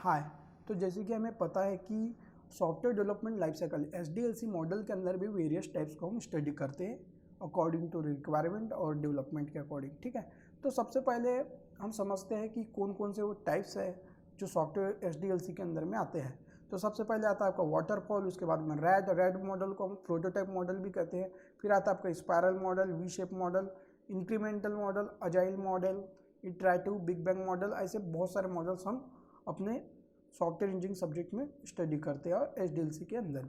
हाय। तो जैसे कि हमें पता है कि software development life cycle SDLC model के अंदर भी वेरियस टाइप्स को हम स्टडी करते हैं अकॉर्डिंग टू रिक्वायरमेंट और डेवलपमेंट के अकॉर्डिंग। ठीक है, तो सबसे पहले हम समझते हैं कि कौन कौन से वो टाइप्स है जो सॉफ्टवेयर SDLC के अंदर में आते हैं। तो सबसे पहले आता है आपका वाटरफॉल, उसके बाद में रेड मॉडल को हम प्रोटोटाइप मॉडल भी कहते हैं। फिर आता है आपका spiral model, we shape model, incremental model, agile model, iterative, big bang model. ऐसे बहुत सारे मॉडल्स हम अपने सॉफ्टवेयर इंजीनियरिंग सब्जेक्ट में स्टडी करते हैं और SDLC के अंदर।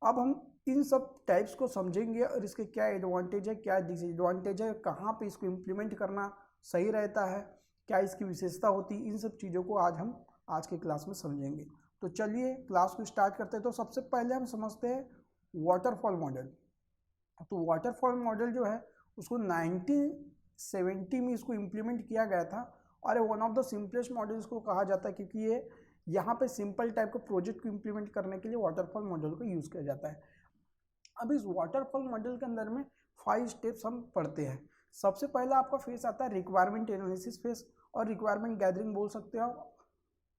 अब हम इन सब टाइप्स को समझेंगे और इसके क्या एडवांटेज है, क्या डिसएडवांटेज है, कहाँ पे इसको इम्प्लीमेंट करना सही रहता है, क्या इसकी विशेषता होती है, इन सब चीज़ों को आज हम आज के क्लास में समझेंगे। तो चलिए क्लास को स्टार्ट करते हैं। तो सबसे पहले हम समझते हैं वाटरफॉल मॉडल। तो वाटरफॉल मॉडल जो है उसको 1970 में इसको इम्प्लीमेंट किया गया था और one of the simplest model इसको कहा जाता है, क्योंकि ये यहाँ पे सिंपल टाइप के प्रोजेक्ट को इम्प्लीमेंट करने के लिए वाटरफॉल मॉडल को यूज़ किया जाता है। अब इस वाटरफॉल मॉडल के अंदर में 5 स्टेप्स हम पढ़ते हैं। सबसे पहला आपका फेस आता है रिक्वायरमेंट एनालिसिस फेस और रिक्वायरमेंट गैदरिंग बोल सकते हो।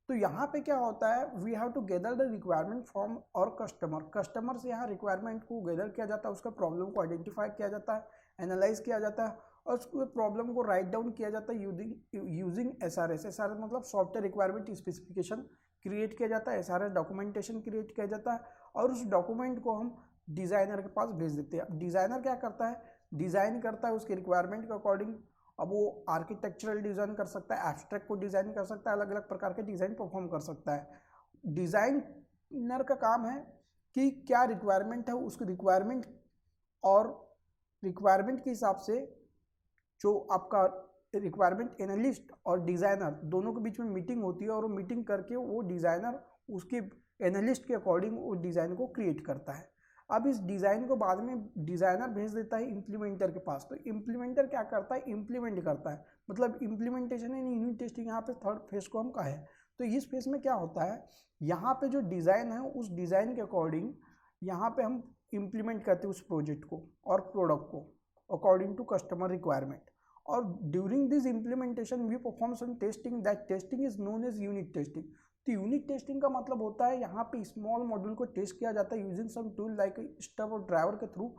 तो यहाँ पे क्या होता है, we have to gather the requirement from और कस्टमर से यहाँ रिक्वायरमेंट को गैदर किया जाता है, उसका प्रॉब्लम को आइडेंटिफाई किया जाता है, एनालाइज किया जाता है और उसके प्रॉब्लम को राइट डाउन किया जाता है यूजिंग SRS। SRS मतलब सॉफ्टवेयर रिक्वायरमेंट स्पेसिफिकेशन क्रिएट किया जाता है, SRS डॉक्यूमेंटेशन क्रिएट किया जाता है और उस डॉक्यूमेंट को हम डिज़ाइनर के पास भेज देते हैं। अब डिज़ाइनर क्या करता है, डिज़ाइन करता है उसके रिक्वायरमेंट के अकॉर्डिंग। अब वो आर्किटेक्चरल डिज़ाइन कर सकता है, एब्स्ट्रैक्ट को डिज़ाइन कर सकता है, अलग अलग प्रकार के डिज़ाइन परफॉर्म कर सकता है। डिज़ाइनर का काम है कि क्या रिक्वायरमेंट है, उसकी रिक्वायरमेंट और रिक्वायरमेंट के हिसाब से जो आपका रिक्वायरमेंट एनालिस्ट और डिज़ाइनर दोनों के बीच में मीटिंग होती है और वो मीटिंग करके वो डिज़ाइनर उसके एनालिस्ट के अकॉर्डिंग वो डिज़ाइन को क्रिएट करता है। अब इस डिज़ाइन को बाद में डिज़ाइनर भेज देता है इम्प्लीमेंटर के पास। तो इम्प्लीमेंटर क्या करता है, इम्प्लीमेंट करता है, मतलब इम्प्लीमेंटेशन एंड यूनिट टेस्टिंग यहाँ पे थर्ड फेज को हम कहें। तो इस फेज में क्या होता है, यहाँ पे जो डिज़ाइन है उस डिज़ाइन के अकॉर्डिंग यहाँ पे हम इम्प्लीमेंट करते हैं उस प्रोजेक्ट को और प्रोडक्ट को अकॉर्डिंग टू कस्टमर रिक्वायरमेंट। और during this implementation we perform some testing, that testing is known as unit testing. तो यूनिट टेस्टिंग का मतलब होता है यहाँ पे स्मॉल मॉड्यूल को टेस्ट किया जाता है using some tool like stub और ड्राइवर के थ्रू,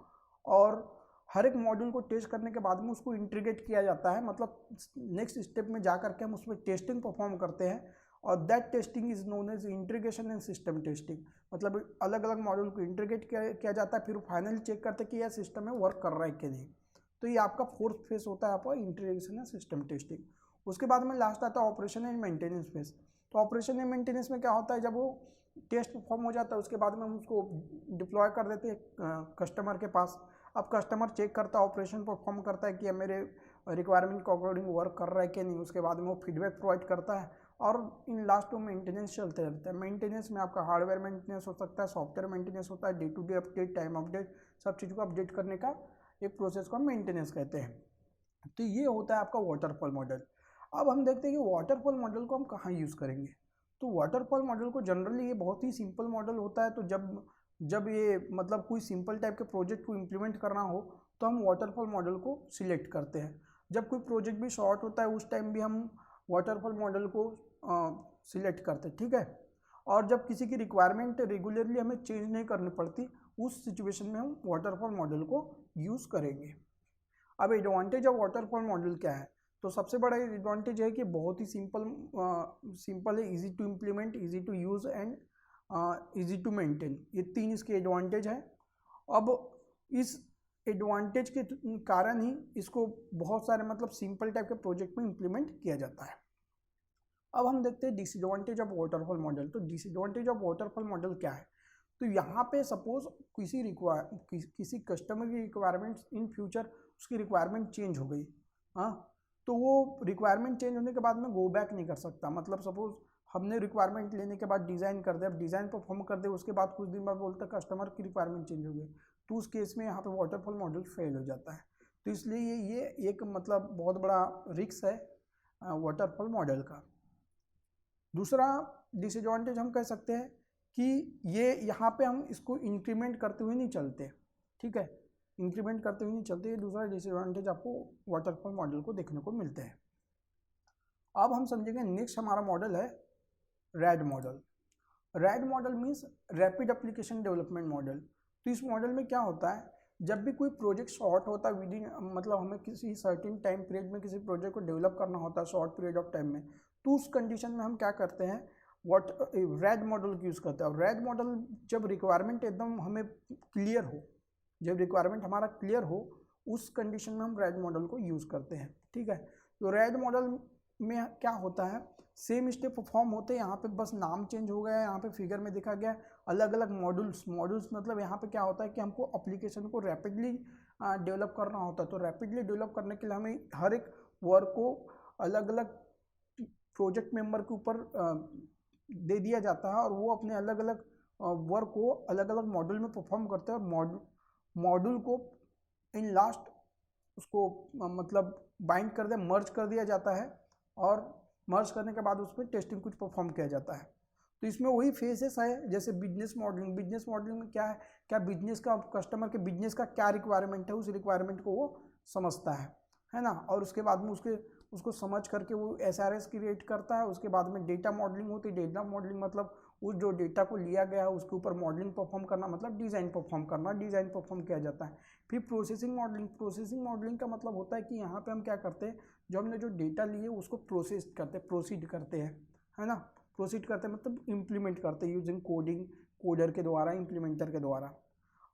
और हर एक मॉड्यूल को टेस्ट करने के बाद में उसको इंटीग्रेट किया जाता है, मतलब नेक्स्ट स्टेप में जा करके हम उसमें टेस्टिंग परफॉर्म करते हैं और that testing is known as integration and system testing. मतलब अलग अलग मॉड्यूल को इंटीग्रेट किया जाता है, फिर फाइनली चेक करते हैं कि यह सिस्टम में वर्क कर रहा है कि नहीं। तो ये आपका फोर्थ फेज होता है आपका इंटीग्रेशन एंड सिस्टम टेस्टिंग। उसके बाद में लास्ट आता है ऑपरेशन एंड मेंटेनेंस फेज। तो ऑपरेशन एंड मेंटेनेंस में क्या होता है, जब वो टेस्ट परफॉर्म हो जाता है उसके बाद में हम उसको डिप्लॉय कर देते हैं कस्टमर के पास। अब कस्टमर चेक करता है, ऑपरेशन परफॉर्म करता है कि मेरे रिक्वायरमेंट के अकॉर्डिंग वर्क कर रहा है कि नहीं। उसके बाद में वो फीडबैक प्रोवाइड करता है और इन लास्ट में मेंटेनेंस चलते रहता है। मेंटेनेंस में आपका हार्डवेयर मेंटेनेंस हो सकता है, सॉफ्टवेयर मेंटेनेंस होता है, day to day update, time update, सब चीज़ को अपडेट करने का एक प्रोसेस को हम मेंटेनेंस कहते हैं। तो ये होता है आपका वाटरफॉल मॉडल। अब हम देखते हैं कि वाटरफॉल मॉडल को हम कहाँ यूज़ करेंगे। तो वाटरफॉल मॉडल को जनरली ये बहुत ही सिंपल मॉडल होता है। तो जब ये मतलब कोई सिंपल टाइप के प्रोजेक्ट को इम्प्लीमेंट करना हो तो हम वाटरफॉल मॉडल को सिलेक्ट करते हैं। जब कोई प्रोजेक्ट भी शॉर्ट होता है उस टाइम भी हम वाटरफॉल मॉडल को सिलेक्ट करते हैं। ठीक है, और जब किसी की रिक्वायरमेंट रेगुलरली हमें चेंज नहीं करनी पड़ती उस सिचुएशन में हम वाटरफॉल मॉडल को यूज़ करेंगे। अब एडवांटेज ऑफ वाटरफॉल मॉडल क्या है, तो सबसे बड़ा एडवांटेज है कि बहुत ही सिंपल है, easy to implement, easy to use and easy to maintain. ये 3 इसके एडवांटेज हैं। अब इस एडवांटेज के कारण ही इसको बहुत सारे मतलब सिंपल टाइप के प्रोजेक्ट में इम्प्लीमेंट किया जाता है। अब हम देखते हैं डिसएडवांटेज ऑफ वाटरफॉल मॉडल। तो डिसएडवांटेज ऑफ वाटरफॉल मॉडल क्या है, तो यहाँ पे सपोज किसी कस्टमर की रिक्वायरमेंट्स इन फ्यूचर उसकी रिक्वायरमेंट चेंज हो गई, हाँ, तो वो रिक्वायरमेंट चेंज होने के बाद में गो बैक नहीं कर सकता। मतलब सपोज हमने रिक्वायरमेंट लेने के बाद डिज़ाइन कर दे, अब डिज़ाइन परफॉर्म कर दे, उसके बाद कुछ दिन बाद बोलता है कस्टमर की रिक्वायरमेंट चेंज हो गई, तो उस केस में यहाँ पे वाटरफॉल मॉडल फेल हो जाता है। तो इसलिए ये एक मतलब बहुत बड़ा रिस्क है वाटरफॉल मॉडल का। दूसरा डिसएडवांटेज हम कह सकते हैं कि ये यहाँ पे हम इसको इंक्रीमेंट करते हुए नहीं चलते। ठीक है, इंक्रीमेंट करते हुए नहीं चलते, ये दूसरा डिसएडवांटेज आपको वाटरफॉल मॉडल को देखने को मिलते हैं। अब हम समझेंगे नेक्स्ट हमारा मॉडल है red model. Red model means rapid application development model. तो इस मॉडल में क्या होता है, जब भी कोई प्रोजेक्ट शॉर्ट होता है विदिन, मतलब हमें किसी सर्टेन टाइम पीरियड में किसी प्रोजेक्ट को डेवलप करना होता है शॉर्ट पीरियड ऑफ टाइम में, तो उस कंडीशन में हम क्या करते हैं, रैड मॉडल की यूज़ करते हैं। और रैड मॉडल जब रिक्वायरमेंट एकदम हमें क्लियर हो, जब रिक्वायरमेंट हमारा क्लियर हो, उस कंडीशन में हम रैड मॉडल को यूज़ करते हैं। ठीक है, तो रैड मॉडल में क्या होता है, सेम स्टेप परफॉर्म होते हैं, यहाँ पे बस नाम चेंज हो गया है, यहाँ पे फिगर में दिखा गया अलग अलग मॉड्यूल्स। मतलब यहाँ पे क्या होता है कि हमको एप्लीकेशन को रैपिडली डेवलप करना होता है। तो रैपिडली डेवलप करने के लिए हमें हर एक वर्क को अलग अलग प्रोजेक्ट मेंबर के ऊपर दे दिया जाता है, और वो अपने अलग अलग वर्क को अलग अलग मॉड्यूल में परफॉर्म करते हैं, और मॉड्यूल को इन लास्ट उसको मतलब बाइंड कर दे, मर्ज कर दिया जाता है, और मर्ज करने के बाद उसमें टेस्टिंग कुछ परफॉर्म किया जाता है। तो इसमें वही फेसेस है जैसे बिजनेस मॉडलिंग। बिजनेस मॉडलिंग में क्या है, क्या बिजनेस का, कस्टमर के बिजनेस का क्या रिक्वायरमेंट है, उस रिक्वायरमेंट को वो समझता है ना, और उसके बाद में उसको समझ करके वो SRS क्रिएट करता है। उसके बाद में डेटा मॉडलिंग होती है। डेटा मॉडलिंग मतलब उस जो डेटा को लिया गया है उसके ऊपर मॉडलिंग परफॉर्म करना, मतलब डिज़ाइन परफॉर्म करना, डिज़ाइन परफॉर्म किया जाता है। फिर प्रोसेसिंग मॉडलिंग। प्रोसेसिंग मॉडलिंग का मतलब होता है कि यहाँ पे हम क्या करते हैं, जो हमने जो डेटा लिए उसको प्रोसेस करते हैं, प्रोसीड करते हैं, है ना। प्रोसीड करते हैं मतलब इम्प्लीमेंट करते हैं यूजिंग कोडिंग, कोडर के द्वारा, इम्प्लीमेंटर के द्वारा।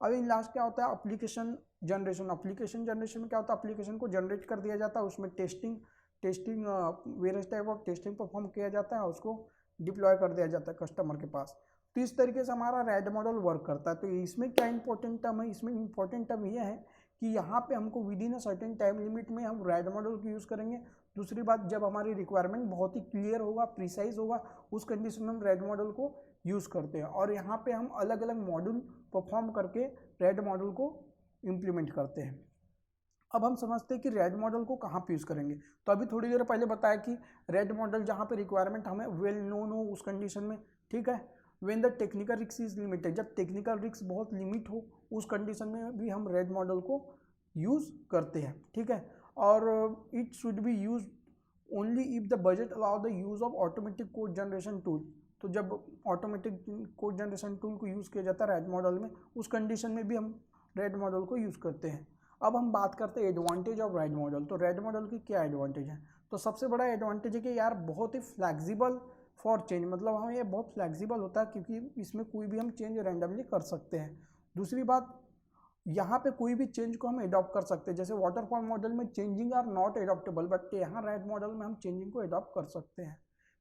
अब इन लास्ट क्या होता है, एप्लीकेशन जनरेशन। एप्लीकेशन जनरेशन में क्या होता है, एप्लीकेशन को जनरेट कर दिया जाता है, उसमें testing various type of testing perform किया जाता है, उसको डिप्लॉय कर दिया जाता है कस्टमर के पास। तो इस तरीके से हमारा रैड मॉडल वर्क करता है। तो इसमें क्या इंपॉर्टेंट टर्म है, इसमें इंपॉर्टेंट टर्म ये है कि यहाँ पे हमको with in a certain time limit में हम रैड मॉडल को यूज़ करेंगे। दूसरी बात, जब हमारी रिक्वायरमेंट बहुत ही क्लियर होगा, प्रिसाइज होगा, उस कंडीशन में हम रैड मॉडल को यूज़ करते हैं। और यहाँ पे हम अलग अलग मॉड्यूल परफॉर्म करके रैड मॉडल को इम्प्लीमेंट करते हैं। अब हम समझते हैं कि रैड मॉडल को कहाँ पे यूज़ करेंगे। तो अभी थोड़ी देर पहले बताया कि रैड मॉडल जहाँ पे रिक्वायरमेंट हमें वेल नोन हो उस कंडीशन में, ठीक है। When the technical risk is limited, जब टेक्निकल रिस्क बहुत लिमिट हो उस कंडीशन में भी हम रैड मॉडल को यूज़ करते हैं, ठीक है। और it should be use only if the budget allow the use of automatic code generation tool. तो जब ऑटोमेटिक कोड जनरेशन टूल को यूज़ किया जाता है रैड मॉडल में, उस कंडीशन में भी हम रैड मॉडल को यूज़ करते हैं। अब हम बात करते हैं एडवांटेज ऑफ रैड मॉडल। तो रैड मॉडल की क्या एडवांटेज है, तो सबसे बड़ा एडवांटेज है कि यार बहुत ही फ्लैक्सिबल फॉर चेंज, मतलब हमें ये बहुत फ्लैक्सिबल होता है क्योंकि इसमें कोई भी हम चेंज रैंडमली कर सकते हैं। दूसरी बात, यहाँ पे कोई भी चेंज को हम एडॉप्ट कर सकते हैं। जैसे वाटरफॉल मॉडल में चेंजिंग आर नॉट एडॉप्टेबल, बट यहाँ रैड मॉडल में हम चेंजिंग को एडॉप्ट कर सकते हैं।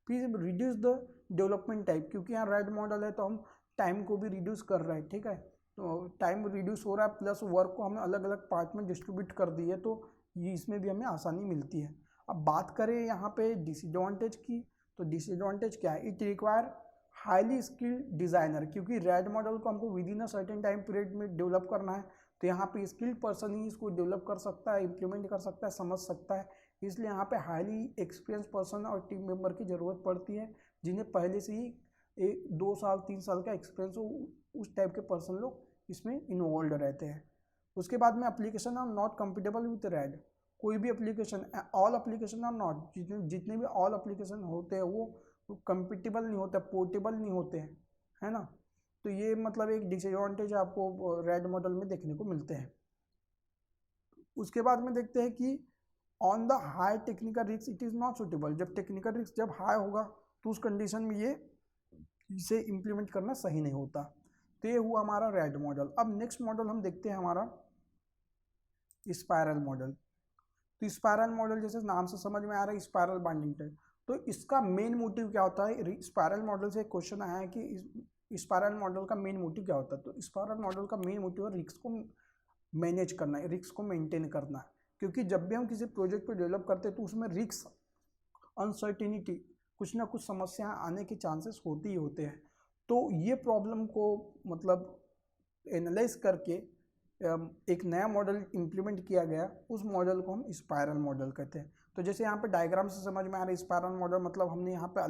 फिर रिड्यूस द डेवलपमेंट टाइम, क्योंकि यहाँ रैड मॉडल है तो हम टाइम को भी रिड्यूस कर रहे हैं, ठीक है। तो टाइम रिड्यूस हो रहा है, प्लस वर्क को हमने अलग अलग पार्ट में डिस्ट्रीब्यूट कर दी है, तो ये इसमें भी हमें आसानी मिलती है। अब बात करें यहाँ पे डिसएडवांटेज की, तो डिसएडवांटेज क्या है, it require highly skilled designer, क्योंकि रैड मॉडल को हमको with in a certain time period में डेवलप करना है, तो यहाँ पे स्किल्ड पर्सन ही इसको डेवलप कर सकता है, इम्प्लीमेंट कर सकता है, समझ सकता है। इसलिए यहाँ पे हाईली एक्सपीरियंस पर्सन और टीम मेंबर की ज़रूरत पड़ती है, जिन्हें पहले से ही 2 साल 3 साल का एक्सपीरियंस हो, उस टाइप के पर्सन लोग इसमें इन्वॉल्व रहते हैं। उसके बाद में application are not compatible with RAD. कोई भी application, all application are not, जितने भी ऑल एप्लीकेशन होते हैं वो कंपेटेबल नहीं होते, पोर्टेबल नहीं होते हैं, है ना। तो ये मतलब एक डिसएडवांटेज आपको रैड मॉडल में देखने को मिलते हैं। उसके बाद में देखते हैं कि on the high technical risk it is not suitable. जब टेक्निकल रिस्क जब हाई होगा तो उस कंडीशन में ये इसे इम्प्लीमेंट करना सही नहीं होता। तो ये हुआ हमारा रैड मॉडल। अब नेक्स्ट मॉडल हम देखते हैं हमारा स्पायरल मॉडल। तो स्पायरल मॉडल जैसे नाम से समझ में आ रहा है, स्पायरल बाइंडिंग टाइप। तो इसका मेन मोटिव क्या होता है, स्पायरल मॉडल से एक क्वेश्चन आया है कि स्पायरल मॉडल का मेन मोटिव क्या होता है। तो स्पायरल मॉडल का मेन मोटिव है रिस्क को मैनेज करना है, रिस्क को मेंटेन करना है। क्योंकि जब भी हम किसी प्रोजेक्ट को डेवलप करते हैं तो उसमें रिस्क, अनसर्टिनिटी, कुछ ना कुछ समस्या आने के चांसेस होते ही होते हैं। तो ये प्रॉब्लम को मतलब एनालाइज करके एक नया मॉडल इम्प्लीमेंट किया गया, उस मॉडल को हम स्पायरल मॉडल कहते हैं। तो जैसे यहाँ पे डायग्राम से समझ में आ रहा है स्पायरल मॉडल, मतलब हमने यहाँ पे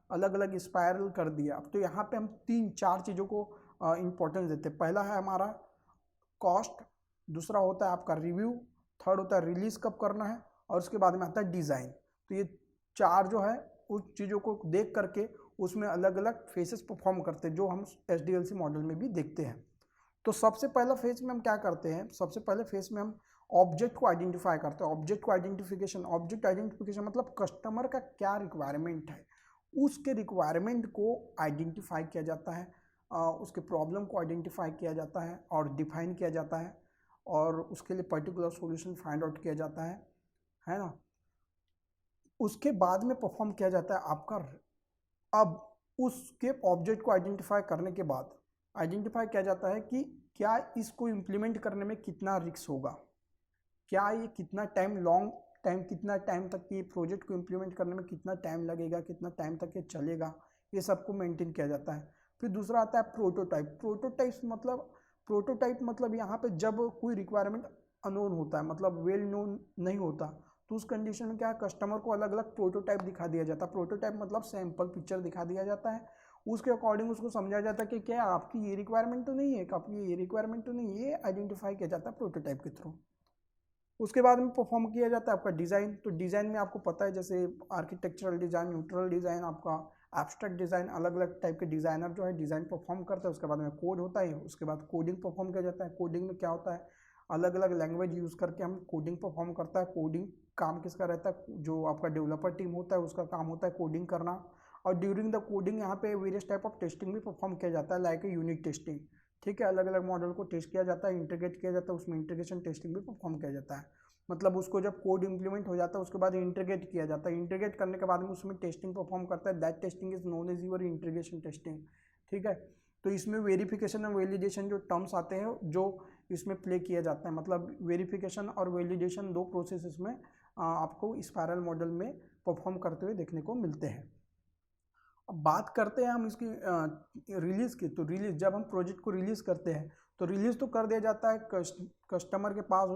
अलग अलग स्पायरल कर दिया। तो यहाँ पे हम 3-4 चीज़ों को इम्पोर्टेंस देते हैं। पहला है हमारा कॉस्ट, दूसरा होता है आपका रिव्यू, थर्ड होता है रिलीज कब करना है, और उसके बाद में आता है डिज़ाइन। तो ये 4 जो है उस चीज़ों को देख करके उसमें अलग अलग फेसेस परफॉर्म करते हैं, जो हम SDLC मॉडल में भी देखते हैं। तो सबसे पहला फेज में हम क्या करते हैं, सबसे पहले फेज में हम ऑब्जेक्ट को आइडेंटिफाई करते हैं। ऑब्जेक्ट आइडेंटिफिकेशन मतलब कस्टमर का क्या रिक्वायरमेंट है, उसके रिक्वायरमेंट को आइडेंटिफाई किया जाता है, उसके प्रॉब्लम को आइडेंटिफाई किया जाता है और डिफाइन किया जाता है, और उसके लिए पर्टिकुलर सॉल्यूशन फाइंड आउट किया जाता है ना। उसके बाद में परफॉर्म किया जाता है आपका। अब उसके ऑब्जेक्ट को आइडेंटिफाई करने के बाद आइडेंटिफाई किया जाता है कि क्या इसको इम्प्लीमेंट करने में कितना रिस्क होगा, क्या ये कितना टाइम, लॉन्ग टाइम, कितना टाइम तक ये प्रोजेक्ट को इम्प्लीमेंट करने में कितना टाइम लगेगा, कितना टाइम तक ये चलेगा, ये सबको मेंटेन किया जाता है। फिर दूसरा आता है प्रोटोटाइप। प्रोटोटाइप मतलब यहाँ पे जब कोई रिक्वायरमेंट अननोन होता है, मतलब वेल नोन नहीं होता, तो उस कंडीशन में क्या है, कस्टमर को अलग अलग प्रोटोटाइप दिखा दिया जाता है। प्रोटोटाइप मतलब सैंपल पिक्चर दिखा दिया जाता है, उसके अकॉर्डिंग उसको समझाया जाता है कि क्या आपकी ये रिक्वायरमेंट तो नहीं है, आपकी ये रिक्वायरमेंट तो नहीं है, ये आइडेंटिफाई किया जाता है प्रोटोटाइप के थ्रू। उसके बाद में परफॉर्म किया जाता है आपका डिज़ाइन। तो डिज़ाइन में आपको पता है जैसे आर्किटेक्चरल डिज़ाइन, न्यूट्रल डिज़ाइन, आपका एब्स्ट्रैक्ट डिज़ाइन, अलग अलग टाइप के डिज़ाइनर जो है डिज़ाइन परफॉर्म करता है। उसके बाद में कोड होता है, उसके बाद कोडिंग परफॉर्म किया जाता है। कोडिंग में क्या होता है, अलग अलग लैंग्वेज यूज़ करके हम कोडिंग परफॉर्म करता है। कोडिंग काम किसका रहता है, जो आपका डेवलपर टीम होता है उसका काम होता है कोडिंग करना। और ड्यूरिंग द कोडिंग यहाँ पे वेरियस टाइप ऑफ टेस्टिंग भी परफॉर्म किया जाता है, लाइक यूनिट टेस्टिंग। ठीक है, अलग अलग मॉडल को टेस्ट किया जाता है, इंटीग्रेट किया जाता है, उसमें इंटीग्रेशन टेस्टिंग भी परफॉर्म किया जाता है। मतलब उसको जब कोड इंप्लीमेंट हो जाता है उसके बाद इंटीग्रेट किया जाता है, इंटीग्रेट करने के बाद में उसमें टेस्टिंग परफॉर्म करता है। That testing is known as your integration testing. ठीक है, तो इसमें वेरिफिकेशन और वैलिडेशन जो टर्म्स आते हैं जो इसमें प्ले किया जाता है, मतलब वेरिफिकेशन और वैलिडेशन दो प्रोसेस इसमें आपको स्पाइरल मॉडल में परफॉर्म करते हुए देखने को मिलते हैं। अब बात करते हैं हम इसकी रिलीज़ की। तो रिलीज़, जब हम प्रोजेक्ट को रिलीज़ करते हैं तो रिलीज़ तो कर दिया जाता है कस्टमर के पास,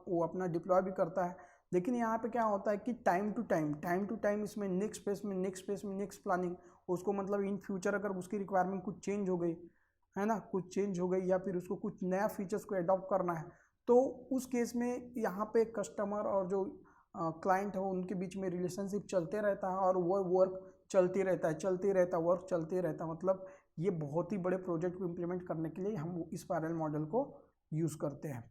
वो अपना डिप्लॉय भी करता है। लेकिन यहाँ पे क्या होता है कि टाइम टू टाइम इसमें नेक्स्ट फेस में नेक्स्ट प्लानिंग, उसको मतलब इन फ्यूचर अगर उसकी रिक्वायरमेंट कुछ चेंज हो गई है ना, कुछ चेंज हो गई या फिर उसको कुछ नया फीचर्स को अडॉप्ट करना है, तो उस केस में यहाँ पे कस्टमर और जो क्लाइंट हो उनके बीच में रिलेशनशिप चलते रहता है, और वो वर्क चलते रहता है, वर्क चलते रहता है। मतलब ये बहुत ही बड़े प्रोजेक्ट को इम्प्लीमेंट करने के लिए हम स्पाइरल मॉडल को यूज़ करते हैं।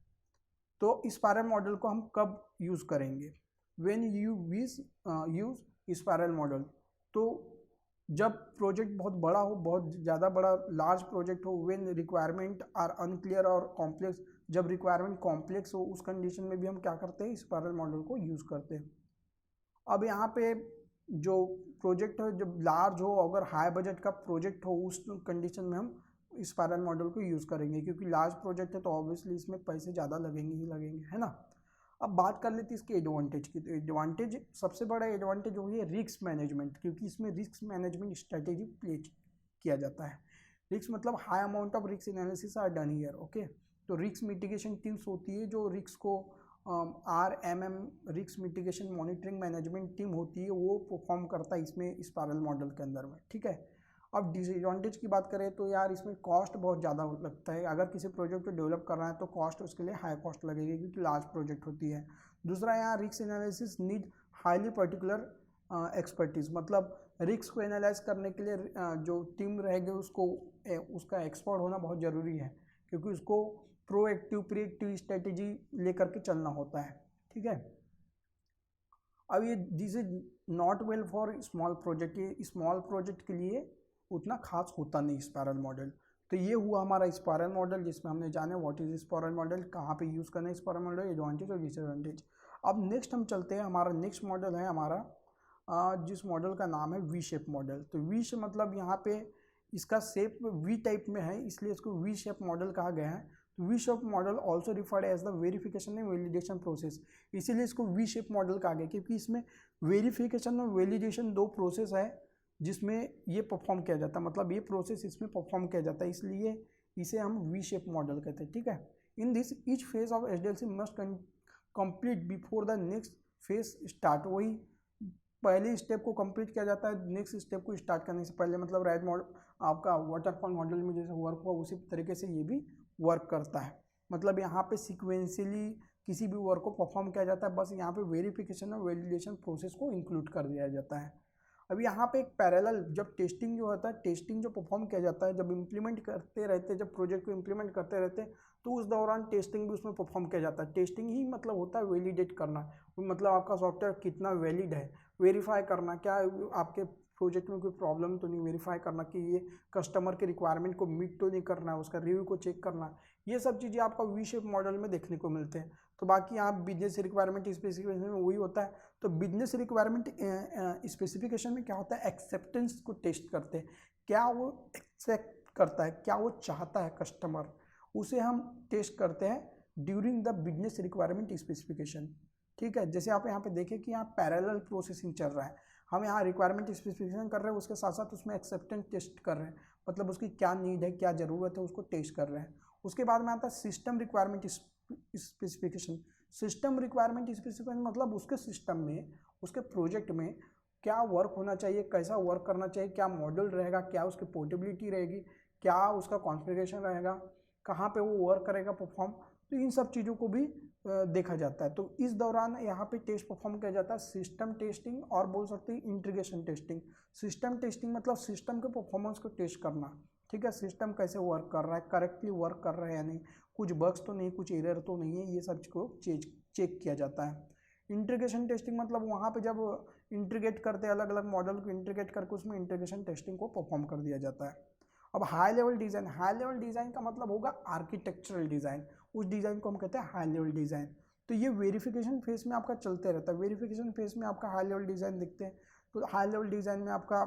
तो स्पाइरल मॉडल को हम कब यूज़ करेंगे, when you use spiral model, तो जब प्रोजेक्ट बहुत बड़ा हो, बहुत ज़्यादा बड़ा लार्ज प्रोजेक्ट हो, व्हेन रिक्वायरमेंट आर अनक्लियर और कॉम्प्लेक्स, जब रिक्वायरमेंट कॉम्प्लेक्स हो, उस कंडीशन में भी हम क्या करते हैं, स्पाइरल मॉडल को यूज़ करते हैं। अब यहाँ पे जो प्रोजेक्ट है जब लार्ज हो, अगर हाई बजट का प्रोजेक्ट हो, उस कंडीशन में हम स्पाइरल मॉडल को यूज़ करेंगे, क्योंकि लार्ज प्रोजेक्ट है तो ऑब्वियसली इसमें पैसे ज़्यादा लगेंगे ही लगेंगे, है ना। अब बात कर लेते हैं इसके एडवांटेज की। तो एडवांटेज, सबसे बड़ा एडवांटेज हो है रिस्क मैनेजमेंट, क्योंकि इसमें रिस्क मैनेजमेंट स्ट्रेटेजी प्ले किया जाता है। रिस्क मतलब high amount of risk analysis are done here. Okay, तो रिस्क मिटिगेशन टीम्स होती है जो रिस्क को RMM risk mitigation monitoring management team होती है, वो परफॉर्म करता है इसमें स्पाइरल मॉडल के अंदर में। ठीक है, अब डिसएडवांटेज की बात करें तो यार इसमें कॉस्ट बहुत ज़्यादा लगता है। अगर किसी प्रोजेक्ट को डेवलप करना है तो कॉस्ट उसके लिए हाई कॉस्ट लगेगी, क्योंकि लार्ज प्रोजेक्ट होती है। दूसरा, यहाँ risk analysis need highly particular expertise, मतलब रिस्क को एनालाइज करने के लिए जो टीम रहेगी उसका एक्सपर्ट होना बहुत ज़रूरी है, क्योंकि उसको प्रिएक्टिव स्ट्रेटेजी लेकर के चलना होता है। ठीक है, अब ये this is not well for small project, ये स्मॉल प्रोजेक्ट के लिए उतना खास होता नहीं स्पाइरल मॉडल। तो ये हुआ हमारा स्पाइरल मॉडल, जिसमें हमने जाने व्हाट इज स्पाइरल मॉडल, कहाँ पे यूज़ करना है स्पाइरल मॉडल, एडवांटेज और डिसएडवांटेज। अब नेक्स्ट हम चलते हैं, हमारा नेक्स्ट मॉडल है जिस मॉडल का नाम है वी शेप मॉडल। तो वी शेप मतलब यहाँ पे इसका शेप वी टाइप में है, इसलिए इसको वी शेप मॉडल कहा गया है। V shape model also referred as the verification and validation process, इसीलिए इसको वी शेप मॉडल कहा गया, क्योंकि इसमें वेरिफिकेशन और वैलिडेशन दो प्रोसेस है जिसमें ये परफॉर्म किया जाता है, मतलब ये प्रोसेस इसमें परफॉर्म किया जाता है, इसलिए इसे हम वी शेप मॉडल कहते हैं। ठीक है, in this each phase of SDLC must complete before the next phase start, वही पहले स्टेप को कंप्लीट किया जाता है नेक्स्ट स्टेप को स्टार्ट करने से पहले, मतलब राइट मॉडल आपका वाटरफॉल मॉडल में जैसे वर्क हुआ उसी तरीके से ये भी वर्क करता है। मतलब यहाँ पे सीक्वेंशियली किसी भी वर्क को परफॉर्म किया जाता है, बस यहाँ पे वेरिफिकेशन और वैलिडेशन प्रोसेस को इंक्लूड कर दिया जाता है। अभी यहाँ पे एक पैरेलल जब टेस्टिंग जो होता है, टेस्टिंग जो परफॉर्म किया जाता है, जब इम्प्लीमेंट करते रहते हैं, जब प्रोजेक्ट को इम्प्लीमेंट करते रहते हैं, तो उस दौरान टेस्टिंग भी उसमें परफॉर्म किया जाता है। टेस्टिंग ही मतलब होता है वैलिडेट करना, मतलब आपका सॉफ्टवेयर कितना वैलिड है, वेरीफाई करना क्या आपके प्रोजेक्ट में कोई प्रॉब्लम तो नहीं, वेरीफाई करना कि ये कस्टमर के रिक्वायरमेंट को मीट तो नहीं करना है, उसका रिव्यू को चेक करना। ये सब चीज़ें आपका वी शेप मॉडल में देखने को मिलते हैं। तो बाकी यहाँ बिजनेस रिक्वायरमेंट स्पेसिफिकेशन में वही होता है। तो बिजनेस रिक्वायरमेंट स्पेसिफिकेशन में क्या होता है, एक्सेप्टेंस को टेस्ट करते हैं, क्या वो एक्सेप्ट करता है, क्या वो चाहता है कस्टमर, उसे हम टेस्ट करते हैं during the business requirement specification. ठीक है, जैसे आप यहाँ पे देखें कि यहाँ पैरेलल प्रोसेसिंग चल रहा है, हम यहाँ रिक्वायरमेंट स्पेसिफिकेशन कर रहे हैं, उसके साथ साथ उसमें एक्सेप्टेंस टेस्ट कर रहे हैं, मतलब उसकी क्या नीड है, क्या ज़रूरत है, उसको टेस्ट कर रहे हैं। उसके बाद में आता है system requirement specification. System requirement specification मतलब उसके सिस्टम में, उसके प्रोजेक्ट में क्या वर्क होना चाहिए, कैसा वर्क करना चाहिए, क्या मॉडल रहेगा, क्या उसकी पोर्टेबिलिटी रहेगी, क्या उसका कॉन्फ़िगरेशन रहेगा, कहाँ पे वो वर्क करेगा परफॉर्म। तो इन सब चीज़ों को भी देखा जाता है। तो इस दौरान यहाँ पे टेस्ट परफॉर्म किया जाता है सिस्टम टेस्टिंग, और बोल सकते हैं इंटीग्रेशन टेस्टिंग। सिस्टम टेस्टिंग मतलब सिस्टम के परफॉर्मेंस को टेस्ट करना, ठीक है, सिस्टम कैसे वर्क कर रहा है, करेक्टली वर्क कर रहा है या नहीं, कुछ बग्स तो नहीं, कुछ एरर तो नहीं है, ये सब को चेक किया जाता है। इंटीग्रेशन टेस्टिंग मतलब वहाँ पे जब इंटीग्रेट करते हैं, अलग अलग मॉडल को इंटीग्रेट करके उसमें इंटीग्रेशन टेस्टिंग को परफॉर्म कर दिया जाता है। अब high level design, high level design का मतलब होगा आर्किटेक्चरल डिज़ाइन, उस डिज़ाइन को हम कहते हैं हाई लेवल डिज़ाइन। तो ये वेरिफिकेशन फेज में आपका चलते रहता है, वेरिफिकेशन फेज में आपका हाई लेवल डिज़ाइन दिखते हैं। तो हाई लेवल डिज़ाइन में आपका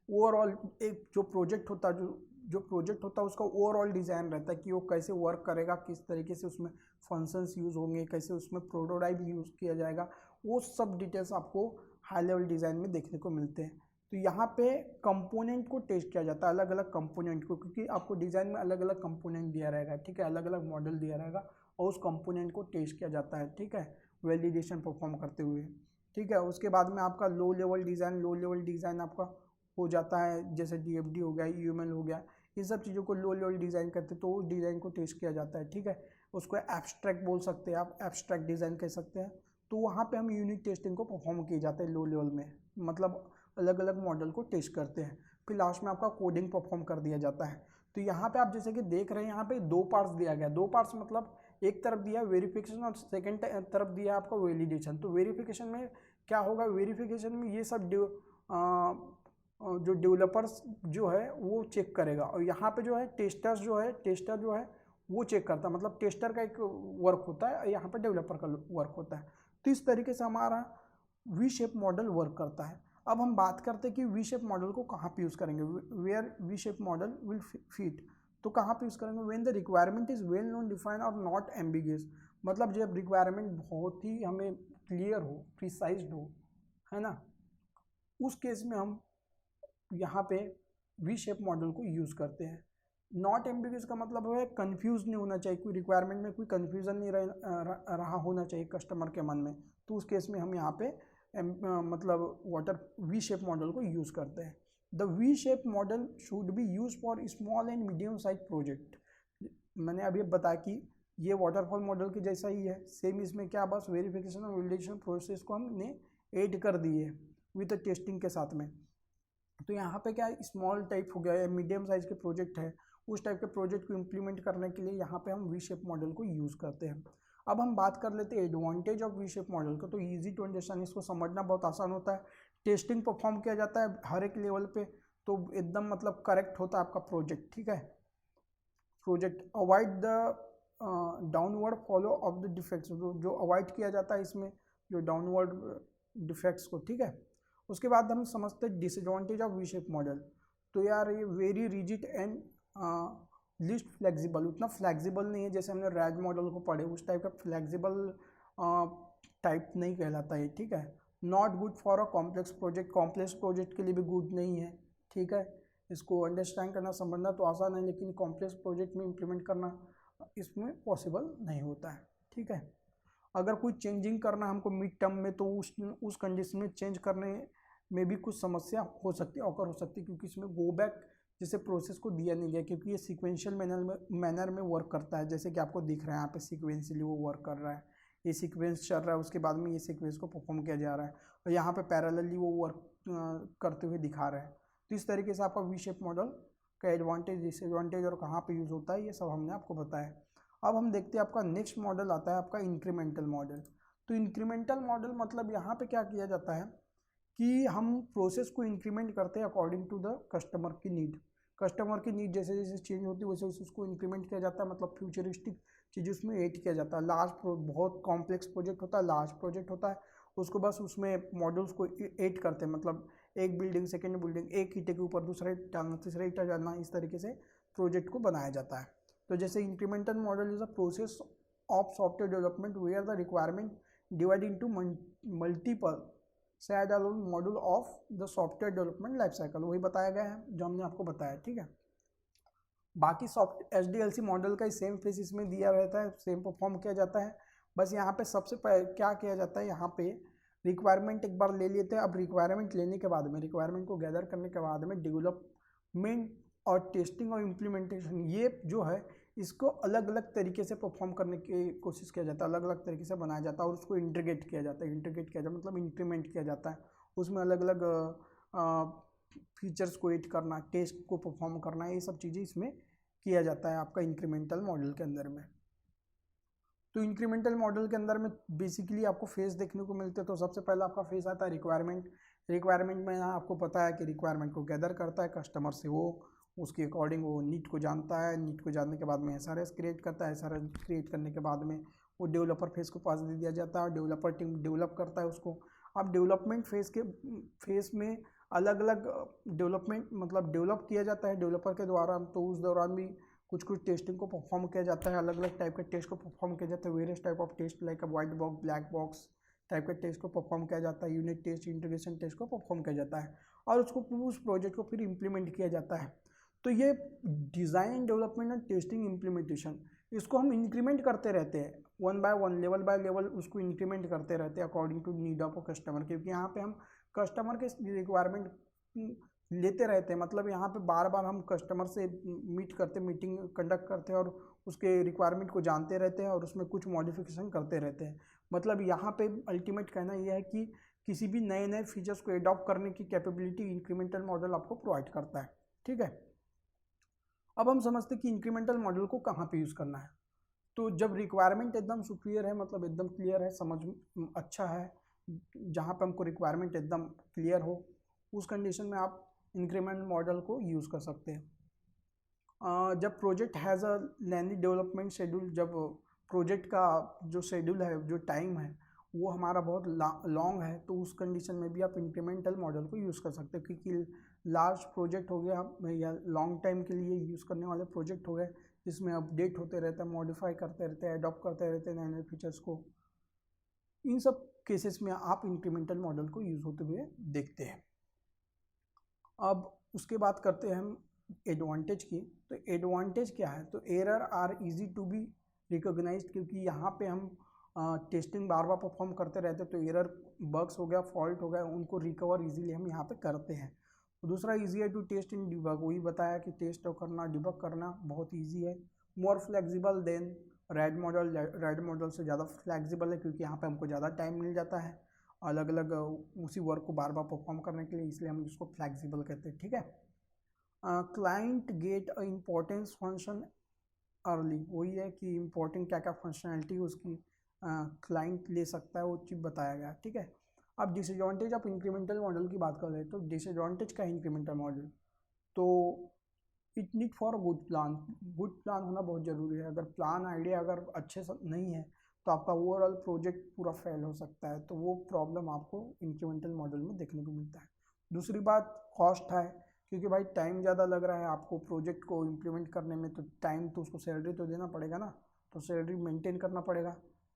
ओवरऑल एक जो प्रोजेक्ट होता है, जो प्रोजेक्ट होता है उसका ओवरऑल डिज़ाइन रहता है कि वो कैसे वर्क करेगा, किस तरीके से उसमें फंक्शंस यूज़ होंगे, कैसे उसमें प्रोटोटाइप यूज़ किया जाएगा, वो सब डिटेल्स आपको हाई लेवल डिज़ाइन में देखने को मिलते हैं। तो यहाँ पे कंपोनेंट को टेस्ट किया जाता है, अलग अलग कंपोनेंट को, क्योंकि आपको डिज़ाइन में अलग अलग कंपोनेंट दिया रहेगा, ठीक है, अलग अलग मॉडल दिया रहेगा, और उस कंपोनेंट को टेस्ट किया जाता है, ठीक है, वैलिडेशन परफॉर्म करते हुए। ठीक है, उसके बाद में आपका लो लेवल डिज़ाइन आपका हो जाता है, जैसे DFD हो गया, UML हो गया, इन सब चीज़ों को लो लेवल डिज़ाइन करते हैं, तो उस डिज़ाइन को टेस्ट किया जाता है। ठीक है, उसको एब्स्ट्रैक्ट बोल सकते हैं, आप एब्स्ट्रैक्ट डिज़ाइन कह सकते हैं। तो वहाँ पे हम यूनिट टेस्टिंग को परफॉर्म किए जाते हैं लो लेवल में, मतलब अलग अलग मॉडल को टेस्ट करते हैं, फिर लास्ट में आपका कोडिंग परफॉर्म कर दिया जाता है। तो यहाँ पे आप जैसे कि देख रहे हैं, यहाँ पे दो पार्ट्स दिया गया, दो पार्ट्स मतलब एक तरफ दिया है वेरिफिकेशन और सेकेंड तरफ दिया है आपका वैलिडेशन। तो वेरिफिकेशन में क्या होगा, वेरिफिकेशन में ये सब जो डेवलपर्स जो है वो चेक करेगा, और यहाँ पे जो है टेस्टर जो है वो चेक करता है, मतलब टेस्टर का एक वर्क होता है, यहाँ पर डेवलपर का वर्क होता है। तो इस तरीके से हमारा वी शेप मॉडल वर्क करता है। अब हम बात करते हैं कि वी शेप मॉडल को कहाँ पे यूज़ करेंगे, where V shape model will fit. तो कहाँ पे यूज़ करेंगे, when the requirement is well known, define और नॉट एम्बिगियस। मतलब जब रिक्वायरमेंट बहुत ही हमें क्लियर हो, प्रिसाइज्ड हो, है ना, उस केस में हम यहाँ पे वी शेप मॉडल को यूज़ करते हैं। नॉट एम्बिगियस का मतलब है कंफ्यूज नहीं होना चाहिए, कोई रिक्वायरमेंट में कोई कंफ्यूजन नहीं रहा होना चाहिए कस्टमर के मन में। तो उस केस में हम यहाँ पे मतलब वी शेप मॉडल को यूज़ करते हैं। The we shape model should be use for small and medium size project. मैंने अभी बताया कि ये वाटरफॉल मॉडल की जैसा ही है, सेम इसमें क्या, बस वेरिफिकेशन और वैलिडेशन प्रोसेस को हमने ऐड कर दिए विद टेस्टिंग के साथ में। तो यहाँ पे क्या स्मॉल टाइप हो गया है, मीडियम साइज के प्रोजेक्ट है, उस टाइप के प्रोजेक्ट को इम्प्लीमेंट करने के लिए यहाँ पे हम वी शेप मॉडल को यूज़ करते हैं। अब हम बात कर लेते हैं advantage of we shape model का। तो इजी टू अंडरस्टैंड, इसको समझना बहुत आसान होता है, टेस्टिंग परफॉर्म किया जाता है हर एक लेवल पे, तो एकदम मतलब करेक्ट होता है आपका प्रोजेक्ट। ठीक है, project avoid the downward follow of the defects, जो अवॉइड किया जाता है इसमें, जो डाउनवर्ड डिफेक्ट्स को। ठीक है, उसके बाद हम समझते हैं disadvantage of we shape model. तो यार ये very rigid and list flexible, उतना फ्लेक्सिबल नहीं है, जैसे हमने रैग मॉडल को पढ़े उस टाइप का फ्लेक्सिबल टाइप नहीं कहलाता है। ठीक है, not good for a complex project, complex project के लिए भी गुड नहीं है। ठीक है, इसको अंडरस्टैंड करना समझना तो आसान है, लेकिन कॉम्प्लेक्स प्रोजेक्ट में इम्प्लीमेंट करना इसमें पॉसिबल नहीं होता है। ठीक है, अगर कोई चेंजिंग करना हमको मिड टर्म में, तो उस कंडीशन में चेंज करने में भी कुछ समस्या हो सकती है, ऑकर हो सकती है, क्योंकि इसमें गो बैक जैसे प्रोसेस को दिया नहीं गया, क्योंकि ये सीक्वेंशियल मैनर में वर्क करता है, जैसे कि आपको दिख रहा है यहाँ पे सीक्वेंशियली वो वर्क कर रहा है। ये सीक्वेंस चल रहा है, उसके बाद में ये सीक्वेंस को परफॉर्म किया जा रहा है, और यहाँ पे पैरेलली वो वर्क करते हुए दिखा रहा है। तो इस तरीके से आपका वी शेप मॉडल का एडवांटेज, डिसएडवांटेज और कहाँ पे यूज़ होता है ये सब हमने आपको बताया। अब हम देखते हैं आपका नेक्स्ट मॉडल आता है आपका इंक्रीमेंटल मॉडल। तो इंक्रीमेंटल मॉडल मतलब यहाँ पे क्या किया जाता है कि हम प्रोसेस को इंक्रीमेंट करते हैं अकॉर्डिंग टू द कस्टमर की नीड। कस्टमर की नीड जैसे जैसे चेंज होती है वैसे वैसे उसको इंक्रीमेंट किया जाता है, मतलब फ्यूचरिस्टिक चीज़ उसमें ऐड किया जाता है। बहुत कॉम्प्लेक्स प्रोजेक्ट होता है, लार्ज प्रोजेक्ट होता है, उसको बस उसमें मॉड्यूल्स को ऐड करते हैं, मतलब एक बिल्डिंग, सेकेंड बिल्डिंग, एक ईंटे के ऊपर दूसरा ईंट डालना, तीसरा ईंटा डालना, इस तरीके से प्रोजेक्ट को बनाया जाता है। तो जैसे incremental model is a process of software development where the requirement divide into multiple stand alone module of the software development life cycle, वही बताया गया है जो हमने आपको बताया, ठीक है। बाकी सॉफ्ट SDLC मॉडल का सेम फेस इसमें दिया रहता है, सेम परफॉर्म किया जाता है। बस यहाँ पे सबसे क्या किया जाता है, यहाँ पे रिक्वायरमेंट एक बार ले लेते हैं। अब रिक्वायरमेंट लेने के बाद में, रिक्वायरमेंट को गैदर करने के बाद में डेवलपमेंट और टेस्टिंग और इम्प्लीमेंटेशन, ये जो है इसको अलग अलग तरीके से परफॉर्म करने की कोशिश किया जाता है, अलग अलग तरीके से बनाया जाता है और उसको इंटीग्रेट किया जाता है। इंटीग्रेट किया जाता है मतलब इंप्लीमेंट किया जाता है, उसमें अलग अलग फीचर्स को ऐड करना, टेस्ट को परफॉर्म करना, ये सब चीज़ें इसमें किया जाता है आपका इंक्रीमेंटल मॉडल के अंदर में। तो इंक्रीमेंटल मॉडल के अंदर में बेसिकली आपको फेस देखने को मिलते हैं। तो सबसे पहला आपका फेस आता है रिक्वायरमेंट। रिक्वायरमेंट में यहाँ आपको पता है कि रिक्वायरमेंट को गैदर करता है कस्टमर से, वो उसके अकॉर्डिंग वो नीड को जानता है, नीड को जानने के बाद में SRS क्रिएट करता है, SRS क्रिएट करने के बाद में वो डेवलपर फेस को पास दे दिया जाता है और डेवलपर टीम डेवलप करता है उसको। अब डेवलपमेंट फेस में अलग अलग डेवलपमेंट मतलब डेवलप किया जाता है डेवलपर के द्वारा, तो उस दौरान भी कुछ कुछ टेस्टिंग को परफॉर्म किया जाता है, अलग अलग टाइप के टेस्ट को परफॉर्म किया जाता है, various type of taste like white box, black box type के टेस्ट को परफॉर्म किया जाता है, यूनिट टेस्ट, इंटीग्रेशन टेस्ट को परफॉर्म किया जाता है और उसको उस प्रोजेक्ट को फिर इम्प्लीमेंट किया जाता है। तो ये design, development and testing, implementation, इसको हम इंक्रीमेंट करते रहते हैं, 1 बाय 1, लेवल बाय लेवल उसको इंक्रीमेंट करते रहते हैं according to need of a customer, क्योंकि यहाँ पे हम कस्टमर के रिक्वायरमेंट लेते रहते हैं। मतलब यहाँ पे बार बार हम कस्टमर से मीटिंग कंडक्ट करते हैं और उसके रिक्वायरमेंट को जानते रहते हैं और उसमें कुछ मॉडिफिकेशन करते रहते हैं। मतलब यहाँ पे अल्टीमेट कहना यह है कि किसी भी नए नए फीचर्स को एडॉप्ट करने की कैपेबिलिटी इंक्रीमेंटल मॉडल आपको प्रोवाइड करता है, ठीक है। अब हम समझते हैं कि इंक्रीमेंटल मॉडल को कहाँ पे यूज़ करना है। तो जब रिक्वायरमेंट एकदम सुपीरियर है, मतलब एकदम क्लियर है, समझ अच्छा है, जहाँ पे हमको रिक्वायरमेंट एकदम क्लियर हो, उस कंडीशन में आप इंक्रीमेंट मॉडल को यूज़ कर सकते हैं। जब project has a lengthy development schedule, जब प्रोजेक्ट का जो शेड्यूल है, जो टाइम है, वो हमारा बहुत लॉन्ग है, तो उस कंडीशन में भी आप इंक्रीमेंटल मॉडल को यूज़ कर सकते हैं, क्योंकि लार्ज प्रोजेक्ट हो गया या लॉन्ग टाइम के लिए यूज़ करने वाले प्रोजेक्ट हो गए, जिसमें अपडेट होते रहते हैं, मॉडिफाई करते रहते हैं, अडॉप्ट करते रहते हैं नए नए फीचर्स को। इन सब केसेस में आप इंक्रीमेंटल मॉडल को यूज़ होते हुए देखते हैं। अब उसके बाद करते हैं हम एडवांटेज की। तो एडवांटेज क्या है, तो error are easy to be recognised, क्योंकि यहाँ पे हम टेस्टिंग बार बार परफॉर्म करते रहते हैं, तो एरर, बग्स हो गया, फॉल्ट हो गया, उनको रिकवर इजीली हम यहाँ पे करते हैं। तो दूसरा इजी है टू टेस्ट इन डिबग, वही बताया कि टेस्ट करना, डिबग करना बहुत इजी है। More flexible than RAD model, RAD model से ज़्यादा फ्लेक्सिबल है, क्योंकि यहाँ पे हमको ज़्यादा टाइम मिल जाता है अलग अलग उसी वर्क को बार बार परफॉर्म करने के लिए, इसलिए हम इसको फ्लेक्सिबल कहते हैं, ठीक है। Client get a importance function early, वही है कि इम्पोर्टेंट क्या क्या फंक्शनैलिटी उसकी क्लाइंट ले सकता है, वो चीज़ बताया गया, ठीक है। अब डिसएडवांटेज ऑफ इंक्रीमेंटल मॉडल की बात कर रहे हैं, तो डिसएडवांटेज का इंक्रीमेंटल मॉडल, तो it need for good plan, good plan होना बहुत ज़रूरी है। अगर प्लान आइडिया अगर अच्छे से नहीं है तो आपका ओवरऑल प्रोजेक्ट पूरा फेल हो सकता है, तो वो प्रॉब्लम आपको इंक्रीमेंटल मॉडल में देखने को मिलता है। दूसरी बात कॉस्ट है, क्योंकि भाई टाइम ज़्यादा लग रहा है आपको प्रोजेक्ट को इम्प्लीमेंट करने में, तो टाइम तो उसको सैलरी तो देना पड़ेगा ना, तो सैलरी मेंटेन करना पड़ेगा,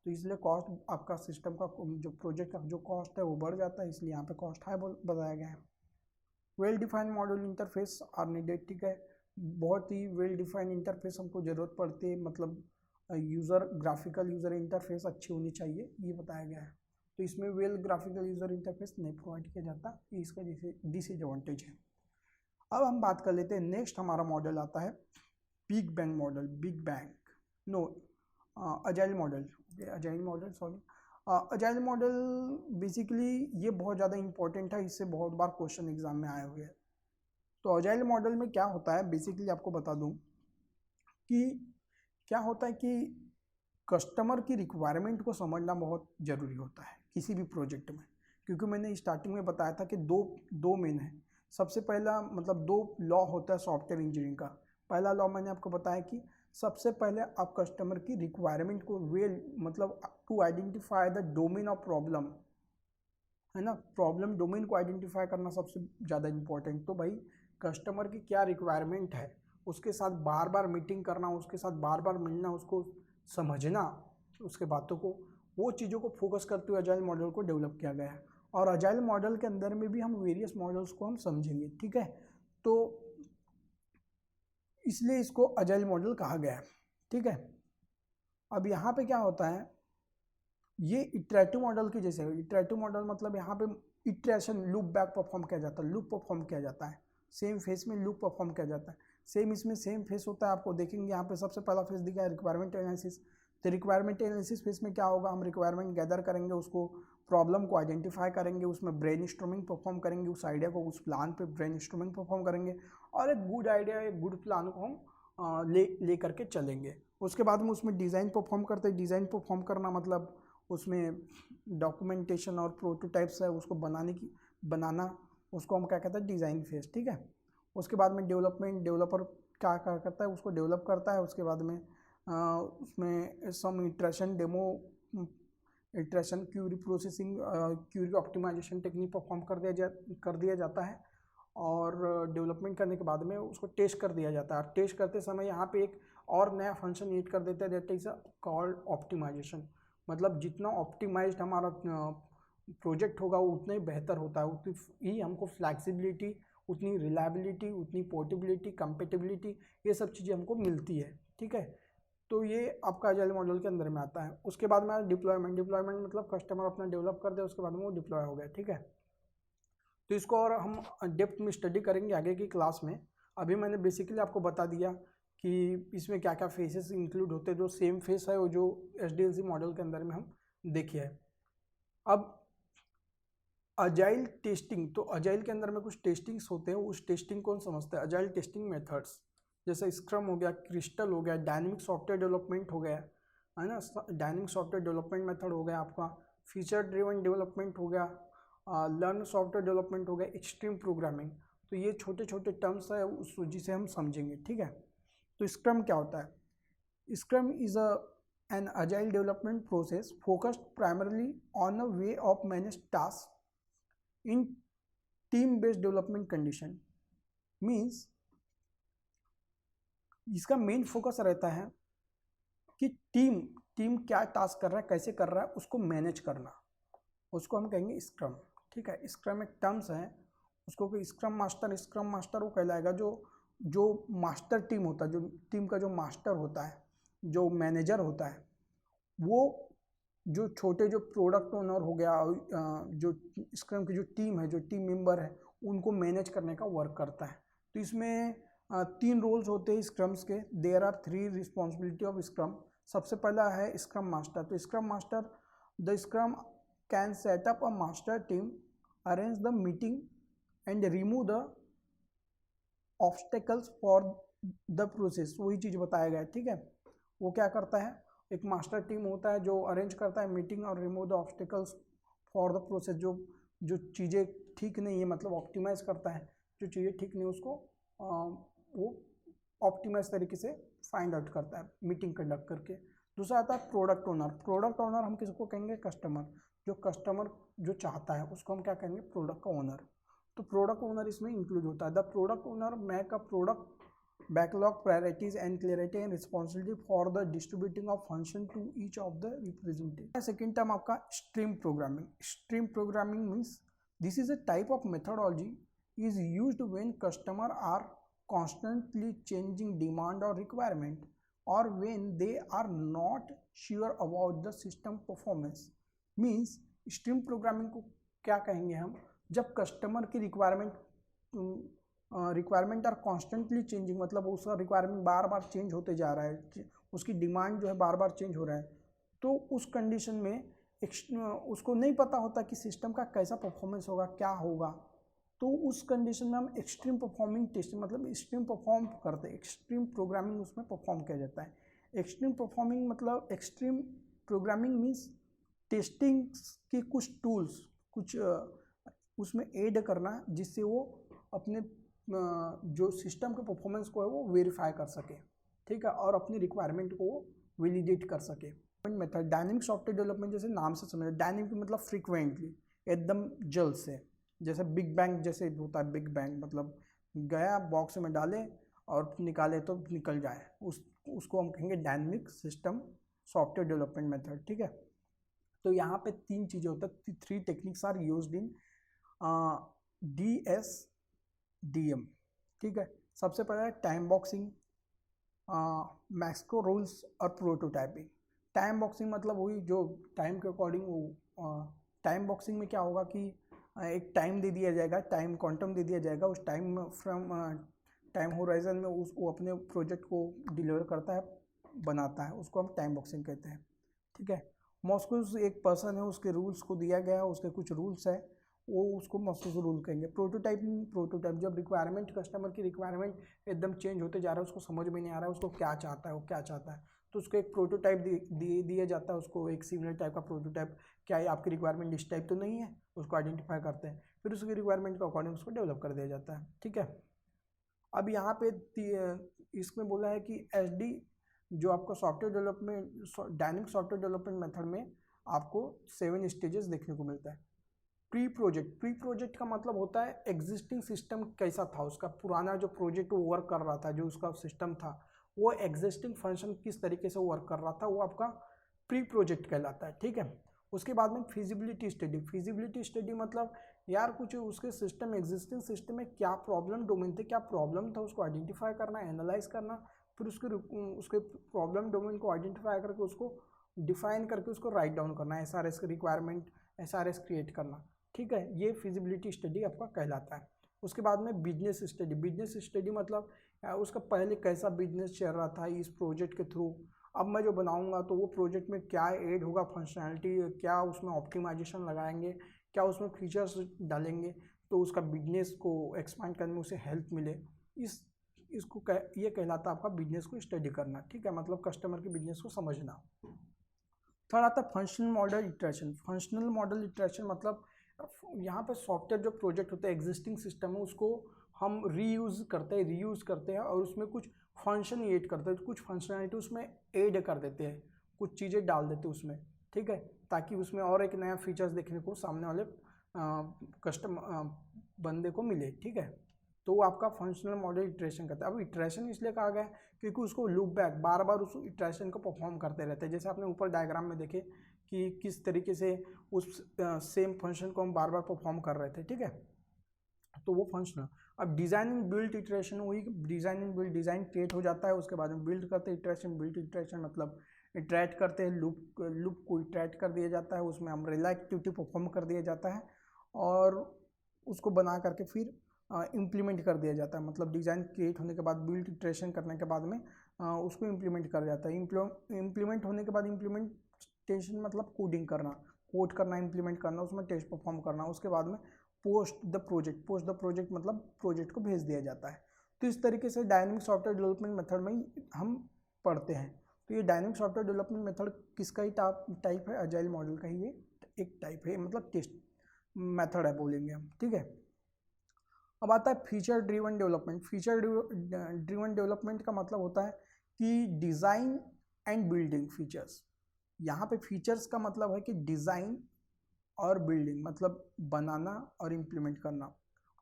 तो इसलिए कॉस्ट आपका सिस्टम का जो प्रोजेक्ट का जो कॉस्ट है वो बढ़ जाता है, इसलिए यहाँ पे कॉस्ट हाई बताया गया है। Well defined model interface are needed, ठीक है, बहुत ही वेल डिफाइंड इंटरफेस हमको ज़रूरत पड़ती है, मतलब ग्राफिकल यूज़र इंटरफेस अच्छी होनी चाहिए, ये बताया गया है। तो इसमें वेल ग्राफिकल यूज़र इंटरफेस नहीं प्रोवाइड किया जाता, ये इसका डिसएडवांटेज है। अब हम बात कर लेते हैं, नेक्स्ट हमारा मॉडल आता है big bang model, big bang no agile model, agile model, sorry, agile model basically ये बहुत ज़्यादा इंपॉर्टेंट है, इससे बहुत बार क्वेश्चन एग्जाम में आए हुए हैं। तो अजाइल मॉडल में क्या होता है, बेसिकली आपको बता दूं कि क्या होता है कि कस्टमर की रिक्वायरमेंट को समझना बहुत ज़रूरी होता है किसी भी प्रोजेक्ट में, क्योंकि मैंने स्टार्टिंग में बताया था कि दो मेन है। सबसे पहला मतलब दो लॉ होता है सॉफ्टवेयर इंजीनियरिंग का। पहला लॉ मैंने आपको बताया कि सबसे पहले आप कस्टमर की रिक्वायरमेंट को मतलब to identify the domain of problem, है ना, प्रॉब्लम डोमेन को आइडेंटिफाई करना सबसे ज़्यादा इंपॉर्टेंट। तो भाई कस्टमर की क्या रिक्वायरमेंट है, उसके साथ बार बार मीटिंग करना, उसके साथ बार बार मिलना, उसको समझना, उसके बातों को, वो चीज़ों को फोकस करते हुए अजाइल मॉडल को डेवलप किया गया है। और अजाइल मॉडल के अंदर में भी हम वेरियस मॉडल्स को हम समझेंगे, ठीक है। तो इसलिए इसको अजाइल मॉडल कहा गया है, ठीक है। अब यहाँ पे क्या होता है, ये इटरेटिव मॉडल की जैसे, इटरेटिव मॉडल मतलब यहाँ पे इटरेशन लूप बैक परफॉर्म किया जाता है, लूप परफॉर्म किया जाता है, सेम फेस में लूप परफॉर्म किया जाता है। सेम इसमें सेम फेस होता है, आपको देखेंगे यहाँ पे सबसे पहला फेस दिखा है रिक्वायरमेंट एनालिसिस। तो रिक्वायरमेंट एनालिसिस फेस में क्या होगा, हम रिक्वायरमेंट गैदर करेंगे, उसको प्रॉब्लम को आइडेंटिफाई करेंगे, उसमें ब्रेन स्टॉर्मिंग परफॉर्म करेंगे, उस आइडिया को, उस प्लान पे ब्रेन स्टॉर्मिंग परफॉर्म करेंगे, और एक गुड आइडिया, एक गुड प्लान को हम ले करके चलेंगे। उसके बाद में उसमें डिज़ाइन परफॉर्म करते हैं। डिज़ाइन परफॉर्म करना मतलब उसमें डॉक्यूमेंटेशन और प्रोटोटाइप्स है, उसको बनाना, उसको हम क्या कहते हैं, डिज़ाइन फेज, ठीक है। उसके बाद में डेवलपमेंट, डेवलपर क्या करता है, उसको डेवलप करता है। उसके बाद में उसमें some iteration, demo, iteration, query processing, query optimisation technique perform कर दिया जाता है। और डेवलपमेंट करने के बाद में उसको टेस्ट कर दिया जाता है। टेस्ट करते समय यहाँ पे एक और नया फंक्शन ऐड कर देते हैं, दैट इज कॉल्ड ऑप्टिमाइजेशन। मतलब जितना ऑप्टिमाइज्ड हमारा प्रोजेक्ट होगा वो उतना ही बेहतर होता है, उतनी ही हमको फ्लैक्सिबिलिटी, उतनी रिलायबिलिटी, उतनी पोर्टेबिलिटी, कंपेटेबिलिटी, ये सब चीज़ें हमको मिलती है, ठीक है। तो ये आपका अजाइल मॉडल के अंदर में आता है। उसके बाद में डिप्लॉयमेंट। डिप्लॉयमेंट मतलब कस्टमर अपना डेवलप कर दे, उसके बाद में वो डिप्लॉय हो गया, ठीक है। तो इसको और हम डेप्थ में स्टडी करेंगे आगे की क्लास में। अभी मैंने बेसिकली आपको बता दिया कि इसमें क्या क्या फेसेस इंक्लूड होते हैं, जो सेम फेस है वो जो SDLC मॉडल के अंदर में हम देखे हैं। अब अजाइल टेस्टिंग, तो अजाइल के अंदर में कुछ टेस्टिंग्स होते हैं, उस टेस्टिंग को हम समझते हैं। अजाइल टेस्टिंग मेथड्स जैसे स्क्रम हो गया, क्रिस्टल हो गया, डायनेमिक सॉफ्टवेयर डेवलपमेंट हो गया, है ना, डायनेमिक सॉफ्टवेयर डेवलपमेंट मेथड हो गया आपका, फीचर ड्रिवन डेवलपमेंट हो गया, लर्न सॉफ्टवेयर डेवलपमेंट हो गया, एक्सट्रीम प्रोग्रामिंग। तो ये छोटे छोटे टर्म्स है उस जिसे हम समझेंगे, ठीक है। तो स्क्रम क्या होता है, scrum is an agile development process focused primarily on a way of manage tasks in team based development condition। Means इसका मेन फोकस रहता है कि टीम क्या टास्क कर रहा है, कैसे कर रहा है, उसको मैनेज करना, उसको हम कहेंगे स्क्रम, ठीक है। स्क्रम एक टर्म्स है, उसको कोई स्क्रम मास्टर वो कहलाएगा जो मास्टर टीम होता है, जो टीम का जो मास्टर होता है, जो मैनेजर होता है, वो जो छोटे जो प्रोडक्ट ओनर हो गया, जो स्क्रम की जो टीम है, जो टीम मेंबर है, उनको मैनेज करने का वर्क करता है। तो इसमें 3 रोल्स होते हैं स्क्रम्स के। There are 3 responsibility of scrum. सबसे पहला है स्क्रम मास्टर। तो scrum master, the scrum can set up a master team, arrange the meeting and remove the obstacles for the process. वही चीज़ बताया गया है, ठीक है। वो क्या करता है, एक मास्टर टीम होता है जो अरेंज करता है मीटिंग और remove the obstacles for the process. जो चीज़ें ठीक नहीं है, मतलब ऑप्टिमाइज करता है, जो चीज़ें ठीक नहीं उसको वो ऑप्टिमाइज तरीके से फाइंड आउट करता है मीटिंग कंडक्ट करके। दूसरा आता है प्रोडक्ट ओनर। प्रोडक्ट ओनर हम किसको कहेंगे, कस्टमर। जो कस्टमर जो चाहता है उसको हम क्या कहेंगे, प्रोडक्ट का ओनर। तो प्रोडक्ट ओनर इसमें इंक्लूड होता है। The product owner make a product backlog priorities and clarity and responsibility for the distributing of function to each of the representative। second term आपका stream programming। stream programming means this is a type of methodology is used when customer are constantly changing demand or requirement, or when they are not sure about the system performance। means stream programming को क्या कहेंगे हम, जब customer की requirement are constantly changing, मतलब उसका requirement बार बार change होते जा रहा है, उसकी डिमांड जो है बार बार चेंज हो रहा है, तो उस कंडीशन में उसको नहीं पता होता कि सिस्टम का कैसा परफॉर्मेंस होगा, क्या होगा, तो उस कंडीशन में हम एक्सट्रीम परफॉर्मिंग टेस्ट मतलब एक्सट्रीम परफॉर्म करते हैं, एक्सट्रीम प्रोग्रामिंग उसमें परफॉर्म किया जाता है। एक्सट्रीम परफॉर्मिंग मतलब एक्सट्रीम प्रोग्रामिंग मीन्स टेस्टिंग के कुछ टूल्स कुछ उसमें ऐड करना जिससे वो अपने जो सिस्टम के परफॉर्मेंस को है वो वेरीफाई कर सके, ठीक है, और अपनी रिक्वायरमेंट को वैलिडेट कर सके। मेथड डायनेमिक सॉफ्टवेयर डेवलपमेंट जैसे नाम से समझ, डायनेमिक मतलब फ्रीक्वेंटली, एकदम जल्द से, जैसे बिग बैंग जैसे होता है। बिग बैंग मतलब गया बॉक्स में डाले और निकाले तो निकल जाए, उसको हम कहेंगे dynamic system software development method, ठीक है। तो यहाँ पे 3 चीज़ें होता है, 3 techniques are used in DSDM, ठीक है। सबसे पहला है टाइम बॉक्सिंग, मैक्रो रूल्स और प्रोटोटाइपिंग। टाइम बॉक्सिंग मतलब वही जो टाइम के अकॉर्डिंग वो टाइम बॉक्सिंग में क्या होगा कि एक टाइम दे दिया जाएगा, टाइम क्वांटम दे दिया जाएगा, उस टाइम फ्रॉम टाइम होराइजन में वो अपने प्रोजेक्ट को डिलीवर करता है, बनाता है, उसको हम टाइम बॉक्सिंग कहते हैं, ठीक है। मॉस्कोस एक पर्सन है, उसके रूल्स को दिया गया है, उसके कुछ रूल्स है, वो उसको मॉस्कोस रूल कहेंगे। प्रोटोटाइप जब रिक्वायरमेंट कस्टमर की रिक्वायरमेंट एकदम चेंज होते जा रहा है, उसको समझ में नहीं आ रहा है उसको क्या चाहता है, वो क्या चाहता है, तो उसको एक प्रोटोटाइप दिया जाता है, उसको एक सिमिलर टाइप का प्रोटोटाइप, क्या है आपकी रिक्वायरमेंट इस टाइप तो नहीं है, उसको आइडेंटिफाई करते हैं, फिर उसकी रिक्वायरमेंट के अकॉर्डिंग उसको डेवलप कर दिया जाता है, ठीक है। अब यहाँ पे इसमें बोला है कि SD जो आपका software development dynamic software development method में आपको 7 स्टेजेस देखने को मिलता है। प्री प्रोजेक्ट का मतलब होता है एग्जिस्टिंग सिस्टम कैसा था, उसका पुराना जो प्रोजेक्ट वो वर्क कर रहा था, जो उसका सिस्टम था वो एग्जिस्टिंग फंक्शन किस तरीके से वर्क कर रहा था, वो आपका प्री प्रोजेक्ट कहलाता है, ठीक है। उसके बाद में फिजिबिलिटी स्टडी मतलब यार कुछ उसके सिस्टम एग्जिस्टिंग सिस्टम में क्या प्रॉब्लम डोमेन थे, क्या प्रॉब्लम था, उसको आइडेंटिफाई करना, एनालाइज करना, फिर उसके प्रॉब्लम डोमेन को आइडेंटिफाई करके उसको डिफाइन करके उसको राइट डाउन करना, SRS की रिक्वायरमेंट SRS क्रिएट करना, ठीक है। ये फिजिबिलिटी स्टडी आपका कहलाता है। उसके बाद में बिजनेस स्टडी मतलब उसका पहले कैसा बिजनेस चल रहा था इस प्रोजेक्ट के थ्रू, अब मैं जो बनाऊंगा तो वो प्रोजेक्ट में क्या ऐड होगा फंक्शनैलिटी, क्या उसमें ऑप्टिमाइजेशन लगाएंगे, क्या उसमें फीचर्स डालेंगे तो उसका बिजनेस को एक्सपांड करने में उसे हेल्प मिले, ये कहलाता है आपका बिजनेस को स्टडी करना, ठीक है, मतलब कस्टमर के बिजनेस को समझना। थर्ड आता है फंक्शनल मॉडल इटरेशन मतलब यहाँ पर सॉफ्टवेयर जो प्रोजेक्ट होता है एग्जिस्टिंग सिस्टम है उसको हम रीयूज़ करते हैं और उसमें कुछ फंक्शन ऐड करते हैं, कुछ फंक्शनैलिटी उसमें ऐड कर देते हैं, कुछ चीज़ें डाल देते हैं उसमें, ठीक है, ताकि उसमें और एक नया फीचर्स देखने को सामने वाले बंदे को मिले, ठीक है। तो वो आपका फंक्शनल मॉडल इटरेशन करता है। अब इटरेशन इसलिए कहा गया है क्योंकि उसको लूप बैक बार बार उस इटरेशन को परफॉर्म करते रहते हैं, जैसे आपने ऊपर डायग्राम में देखे कि किस तरीके से उस सेम फंक्शन को हम बार बार परफॉर्म कर रहे थे, ठीक है, तो वो फंक्शनल। अब डिज़ाइन एंड बिल्ड इटरेशन, वही डिज़ाइन क्रिएट हो जाता है, उसके बाद में बिल्ड करते हैं बिल्ड इटरेशन मतलब इटरेट करते हैं, लूप को इटरेट कर दिया जाता है, उसमें अम्ब्रेला एक्टिविटी परफॉर्म कर दिया जाता है और उसको बना करके फिर इम्प्लीमेंट कर दिया जाता है, मतलब डिज़ाइन क्रिएट होने के बाद बिल्ड इटरेशन करने के बाद में उसको इम्प्लीमेंट कर जाता है। इम्प्लीमेंट होने के बाद इम्प्लीमेंटेशन मतलब कोड करना इम्प्लीमेंट करना, उसमें टेस्ट परफॉर्म करना, उसके बाद में पोस्ट द प्रोजेक्ट मतलब प्रोजेक्ट को भेज दिया जाता है। तो इस तरीके से डायनेमिक सॉफ्टवेयर डेवलपमेंट मेथड में हम पढ़ते हैं। तो ये डायनेमिक सॉफ्टवेयर डेवलपमेंट मेथड किसका ही टाइप है, अजाइल मॉडल का ही ये एक टाइप है, मतलब टेस्ट मेथड है बोलेंगे हम, ठीक है। अब आता है फीचर ड्रिवन डेवलपमेंट का मतलब होता है कि डिज़ाइन एंड बिल्डिंग फीचर्स। यहाँ पे फीचर्स का मतलब है कि डिज़ाइन और बिल्डिंग मतलब बनाना और इम्प्लीमेंट करना,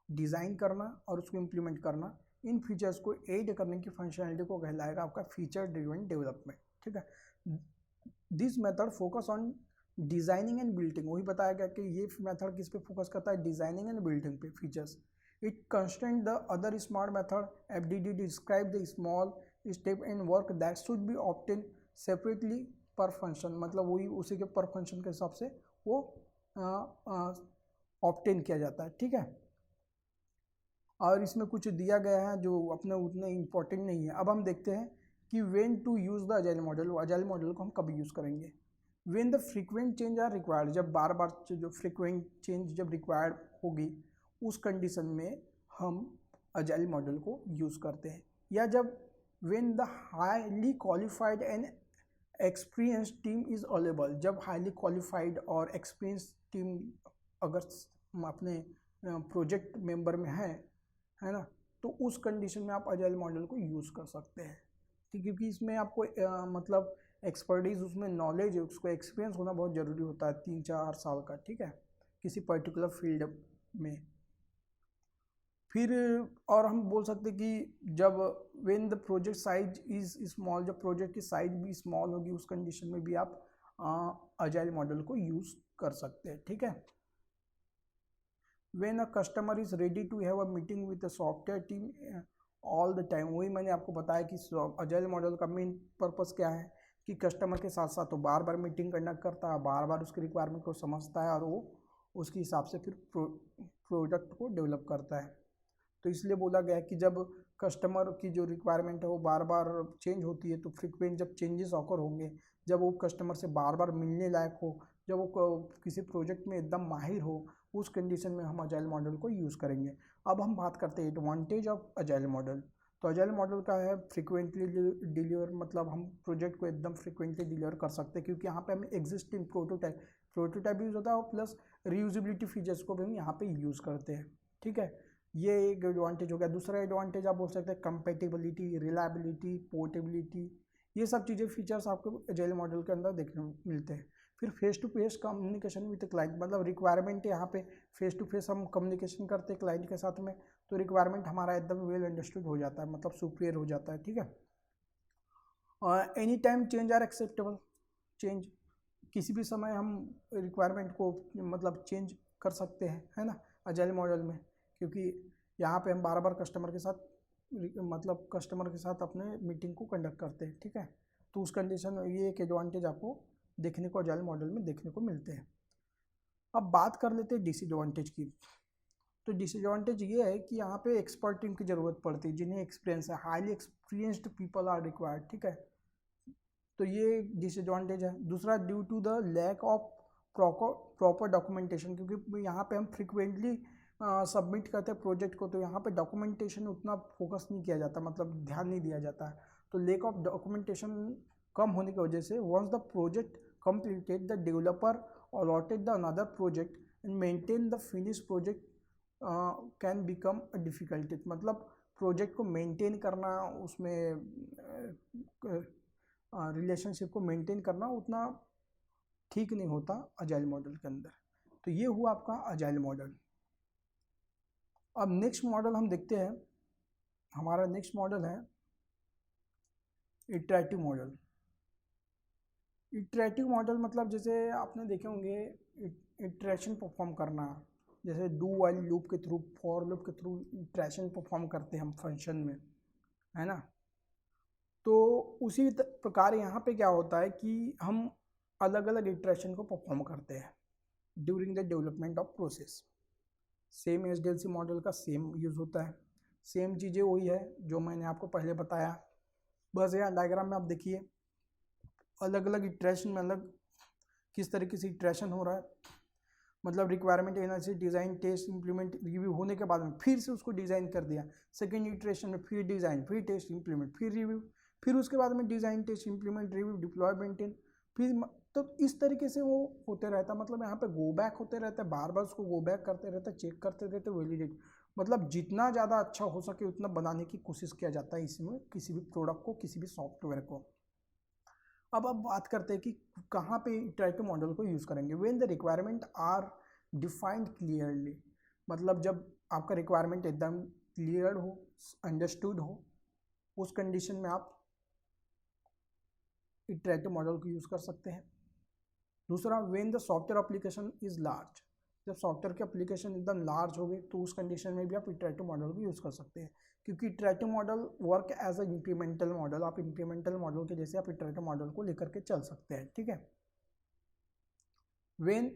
डिज़ाइन करना और उसको इम्प्लीमेंट करना, इन फीचर्स को ऐड करने की फंक्शनैलिटी को कहलाएगा आपका फीचर ड्रिवन डेवलपमेंट, ठीक है। This method focus on designing and building, वही बताया गया कि ये मेथड किस पे फोकस करता है, डिज़ाइनिंग एंड बिल्डिंग पे features. It constraint the other smart method FDD describe the small step and work that should be obtain separately पर फंक्शन, मतलब वही उसी के पर फंक्शन के हिसाब से वो ऑब्टेन किया जाता है, ठीक है। और इसमें कुछ दिया गया है जो अपने उतने इम्पोर्टेंट नहीं है। अब हम देखते हैं कि when to use the agile model को हम कब यूज़ करेंगे। When the frequent change are required, जब बार बार जो फ्रीक्वेंट चेंज जब रिक्वायर्ड होगी उस कंडीशन में हम अजाइल मॉडल को यूज़ करते हैं। या जब when the highly qualified and experience team is available, जब हाईली क्वालिफाइड और एक्सपीरियंस टीम अगर अपने प्रोजेक्ट मेंबर में है ना, तो उस कंडीशन में आप अजाइल मॉडल को यूज़ कर सकते हैं। ठीक, क्योंकि इसमें आपको मतलब एक्सपर्टीज़, उसमें नॉलेज है, उसको एक्सपीरियंस होना बहुत ज़रूरी होता है 3-4 साल का, ठीक है, किसी पर्टिकुलर फील्ड में। फिर और हम बोल सकते हैं कि जब when the project size is small, जब प्रोजेक्ट की साइज भी स्मॉल होगी उस कंडीशन में भी आप अजाइल मॉडल को यूज़ कर सकते हैं। ठीक है, when a customer is ready to have a meeting with the software team all the time, वही मैंने आपको बताया कि अजाइल मॉडल का मेन पर्पस क्या है कि कस्टमर के साथ साथ वो बार बार मीटिंग कंडक्ट करता है, बार बार उसकी रिक्वायरमेंट को समझता है और वो उसके हिसाब से फिर प्रोडक्ट को डेवलप करता है। तो इसलिए बोला गया है कि जब कस्टमर की जो रिक्वायरमेंट है वो बार बार चेंज होती है, तो फ्रीक्वेंट जब चेंजेस ऑकर होंगे, जब वो कस्टमर से बार बार मिलने लायक हो, जब वो किसी प्रोजेक्ट में एकदम माहिर हो, उस कंडीशन में हम अजाइल मॉडल को यूज़ करेंगे। अब हम बात करते हैं एडवांटेज ऑफ अजाइल मॉडल। तो अजाइल मॉडल का है फ्रीक्वेंटली डिलीवर, मतलब हम प्रोजेक्ट को एकदम फ्रीक्वेंटली डिलीवर कर सकते हैं, क्योंकि यहाँ पे हम एग्जिस्टिंग प्रोटोटाइप यूज़ होता है और प्लस रीयूजिबिलिटी फीचर्स को भी हम यहाँ पे यूज़ करते हैं। ठीक है, ये एक एडवांटेज हो गया। दूसरा एडवांटेज आप बोल सकते हैं कंपेटिबिलिटी, रिलायबिलिटी, पोर्टेबिलिटी, ये सब चीज़ें फीचर्स आपको अजाइल मॉडल के अंदर देखने को मिलते हैं। फिर face to face communication with client, मतलब रिक्वायरमेंट यहाँ पे फेस टू फेस हम कम्युनिकेशन करते हैं क्लाइंट के साथ में, तो रिक्वायरमेंट हमारा एकदम वेल अंडरस्टूड हो जाता है, मतलब सुपीरियर हो जाता है। ठीक है, any time change are acceptable, change किसी भी समय हम रिक्वायरमेंट को मतलब चेंज कर सकते हैं, है ना, अजाइल मॉडल में, क्योंकि यहाँ पे हम बार बार कस्टमर के साथ मतलब कस्टमर के साथ अपने मीटिंग को कंडक्ट करते हैं। ठीक है, तो उस कंडीशन में ये एक एडवांटेज आपको देखने को अजाइल मॉडल में देखने को मिलते हैं। अब बात कर लेते हैं डिसएडवांटेज की। तो डिसएडवांटेज ये है कि यहाँ पे एक्सपर्ट टीम की ज़रूरत पड़ती है, जिन्हें एक्सपीरियंस है, highly experienced people are required. ठीक है, तो ये डिसएडवांटेज है। दूसरा, due to the lack of proper documentation, क्योंकि यहाँ पे हम फ्रिक्वेंटली सबमिट करते हैं प्रोजेक्ट को, तो यहाँ पे डॉक्यूमेंटेशन उतना फोकस नहीं किया जाता, मतलब ध्यान नहीं दिया जाता है। तो लैक ऑफ डॉक्यूमेंटेशन कम होने की वजह से once the project completed, the developer allotted the another project and maintain the finished project can become a difficult, मतलब प्रोजेक्ट को मेंटेन करना, उसमें रिलेशनशिप को मेंटेन करना उतना ठीक नहीं होता अजाइल मॉडल के अंदर। तो ये हुआ आपका अजाइल मॉडल। अब नेक्स्ट मॉडल हम देखते हैं, हमारा नेक्स्ट मॉडल है इटरेटिव मॉडल। इटरेटिव मॉडल मतलब जैसे आपने देखे होंगे इटरेशन परफॉर्म करना, जैसे डू वाइल लूप के थ्रू, फॉर लूप के थ्रू इटरेशन परफॉर्म करते हैं हम फंक्शन में, है ना। तो उसी प्रकार यहाँ पे क्या होता है कि हम अलग अलग इटरेशन को परफॉर्म करते हैं during the development of process. Same SDLC model का सेम यूज़ होता है, सेम चीज़ें वही है जो मैंने आपको पहले बताया। बस यहाँ डायग्राम में आप देखिए अलग अलग इटरेशन में अलग किस तरीके से इटरेशन हो रहा है, मतलब requirement analysis, design, test, implement, review होने के बाद में फिर से उसको डिज़ाइन कर दिया, सेकेंड इटरेशन में फिर डिज़ाइन, फिर टेस्ट, इम्प्लीमेंट, फिर रिव्यू, फिर उसके बाद में design, test, implement, review, deploy, maintain, फिर तो इस तरीके से वो होते रहता है। मतलब यहाँ पे गो बैक होते रहते हैं, बार बार उसको गो बैक करते रहते हैं, चेक करते रहते, वैलिडेट, मतलब जितना ज़्यादा अच्छा हो सके उतना बनाने की कोशिश किया जाता है इसमें, किसी भी प्रोडक्ट को, किसी भी सॉफ्टवेयर को। अब बात करते हैं कि कहाँ पे इटरेटिव मॉडल को यूज़ करेंगे। When the requirement are defined clearly, मतलब जब आपका रिक्वायरमेंट एकदम क्लियर हो, अंडरस्टूड हो, उस कंडीशन में आप इटरेटिव मॉडल को यूज़ कर सकते हैं। दूसरा, when the software application is large, जब सॉफ्टवेयर की एप्लीकेशन एकदम लार्ज हो गई तो उस कंडीशन में भी आप इटरेटिव मॉडल को यूज़ कर सकते हैं, क्योंकि iterative model work as a incremental model, आप इंक्रीमेंटल मॉडल के जैसे आप इटरेटिव मॉडल को लेकर के चल सकते हैं। ठीक है, when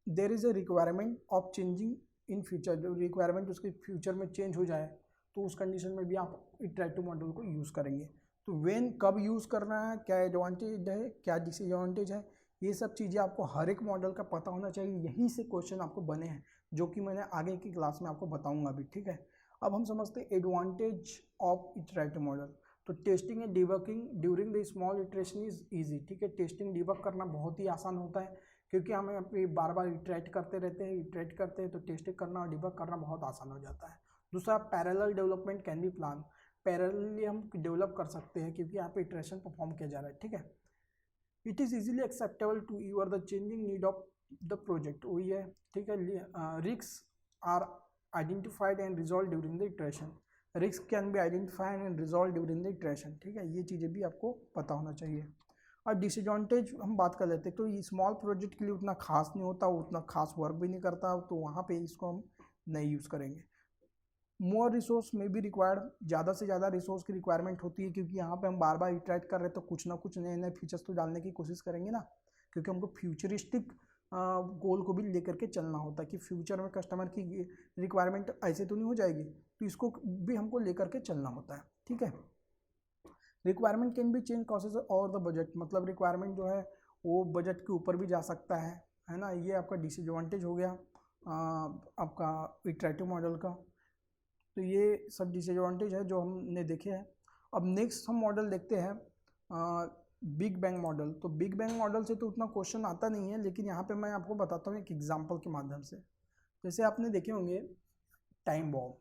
there is a requirement of changing in future, जो रिक्वायरमेंट उसके फ्यूचर में चेंज हो जाए तो उस कंडीशन में भी आप इटरेटिव मॉडल को यूज़ करेंगे। तो व्हेन कब यूज़ करना है, क्या एडवांटेज है, क्या डिसएडवांटेज है, ये सब चीज़ें आपको हर एक मॉडल का पता होना चाहिए। यहीं से क्वेश्चन आपको बने हैं, जो कि मैंने आगे की क्लास में आपको बताऊंगा अभी, ठीक है। अब हम समझते हैं एडवांटेज ऑफ इटरेटिव मॉडल। तो testing and debugging during the small iteration is easy, ठीक है। टेस्टिंग डिबग करना बहुत ही आसान होता है, क्योंकि हम अपनी बार बार इटरेट करते रहते हैं, तो टेस्टिंग करना और डिबग करना बहुत आसान हो जाता है। दूसरा, parallel development can be plan, parallelly हम डेवलप कर सकते हैं, क्योंकि यहाँ पे इटरेशन परफॉर्म किया जा रहा है, ठीक है। It is easily acceptable to your the changing need of the project, वही है, ठीक है। Risk are identified and resolve during the iteration, risk can be identified and resolve during the iteration, ठीक है। ये चीज़ें भी आपको पता होना चाहिए। और डिसएडवांटेज हम बात कर लेते हैं, तो ये स्मॉल प्रोजेक्ट के लिए उतना खास नहीं होता, उतना खास वर्क भी नहीं करता, तो वहाँ पे इसको हम नहीं यूज़ करेंगे। मोर रिसोर्स में भी रिक्वायर्ड, ज़्यादा से ज़्यादा रिसोर्स की रिक्वायरमेंट होती है, क्योंकि यहाँ पे हम बार बार इटरेट कर रहे हैं, तो कुछ ना कुछ नए नए फीचर्स तो डालने की कोशिश करेंगे ना, क्योंकि हमको फ्यूचरिस्टिक गोल को भी लेकर के चलना होता है कि फ्यूचर में कस्टमर की रिक्वायरमेंट ऐसे तो नहीं हो जाएगी, तो इसको भी हमको लेकर के चलना होता है, ठीक है। Requirement can be change causes और द बजट, मतलब रिक्वायरमेंट जो है वो बजट के ऊपर भी जा सकता है ना। ये आपका डिसएडवांटेज हो गया आपका इटरेटिव मॉडल का। तो ये सब डिसएडवांटेज है जो हमने देखे हैं। अब नेक्स्ट हम मॉडल देखते हैं बिग बैंग मॉडल। तो बिग बैंग मॉडल से तो उतना क्वेश्चन आता नहीं है, लेकिन यहाँ पे मैं आपको बताता हूँ एक एग्जांपल के माध्यम से। जैसे आपने देखे होंगे टाइम बॉम्ब,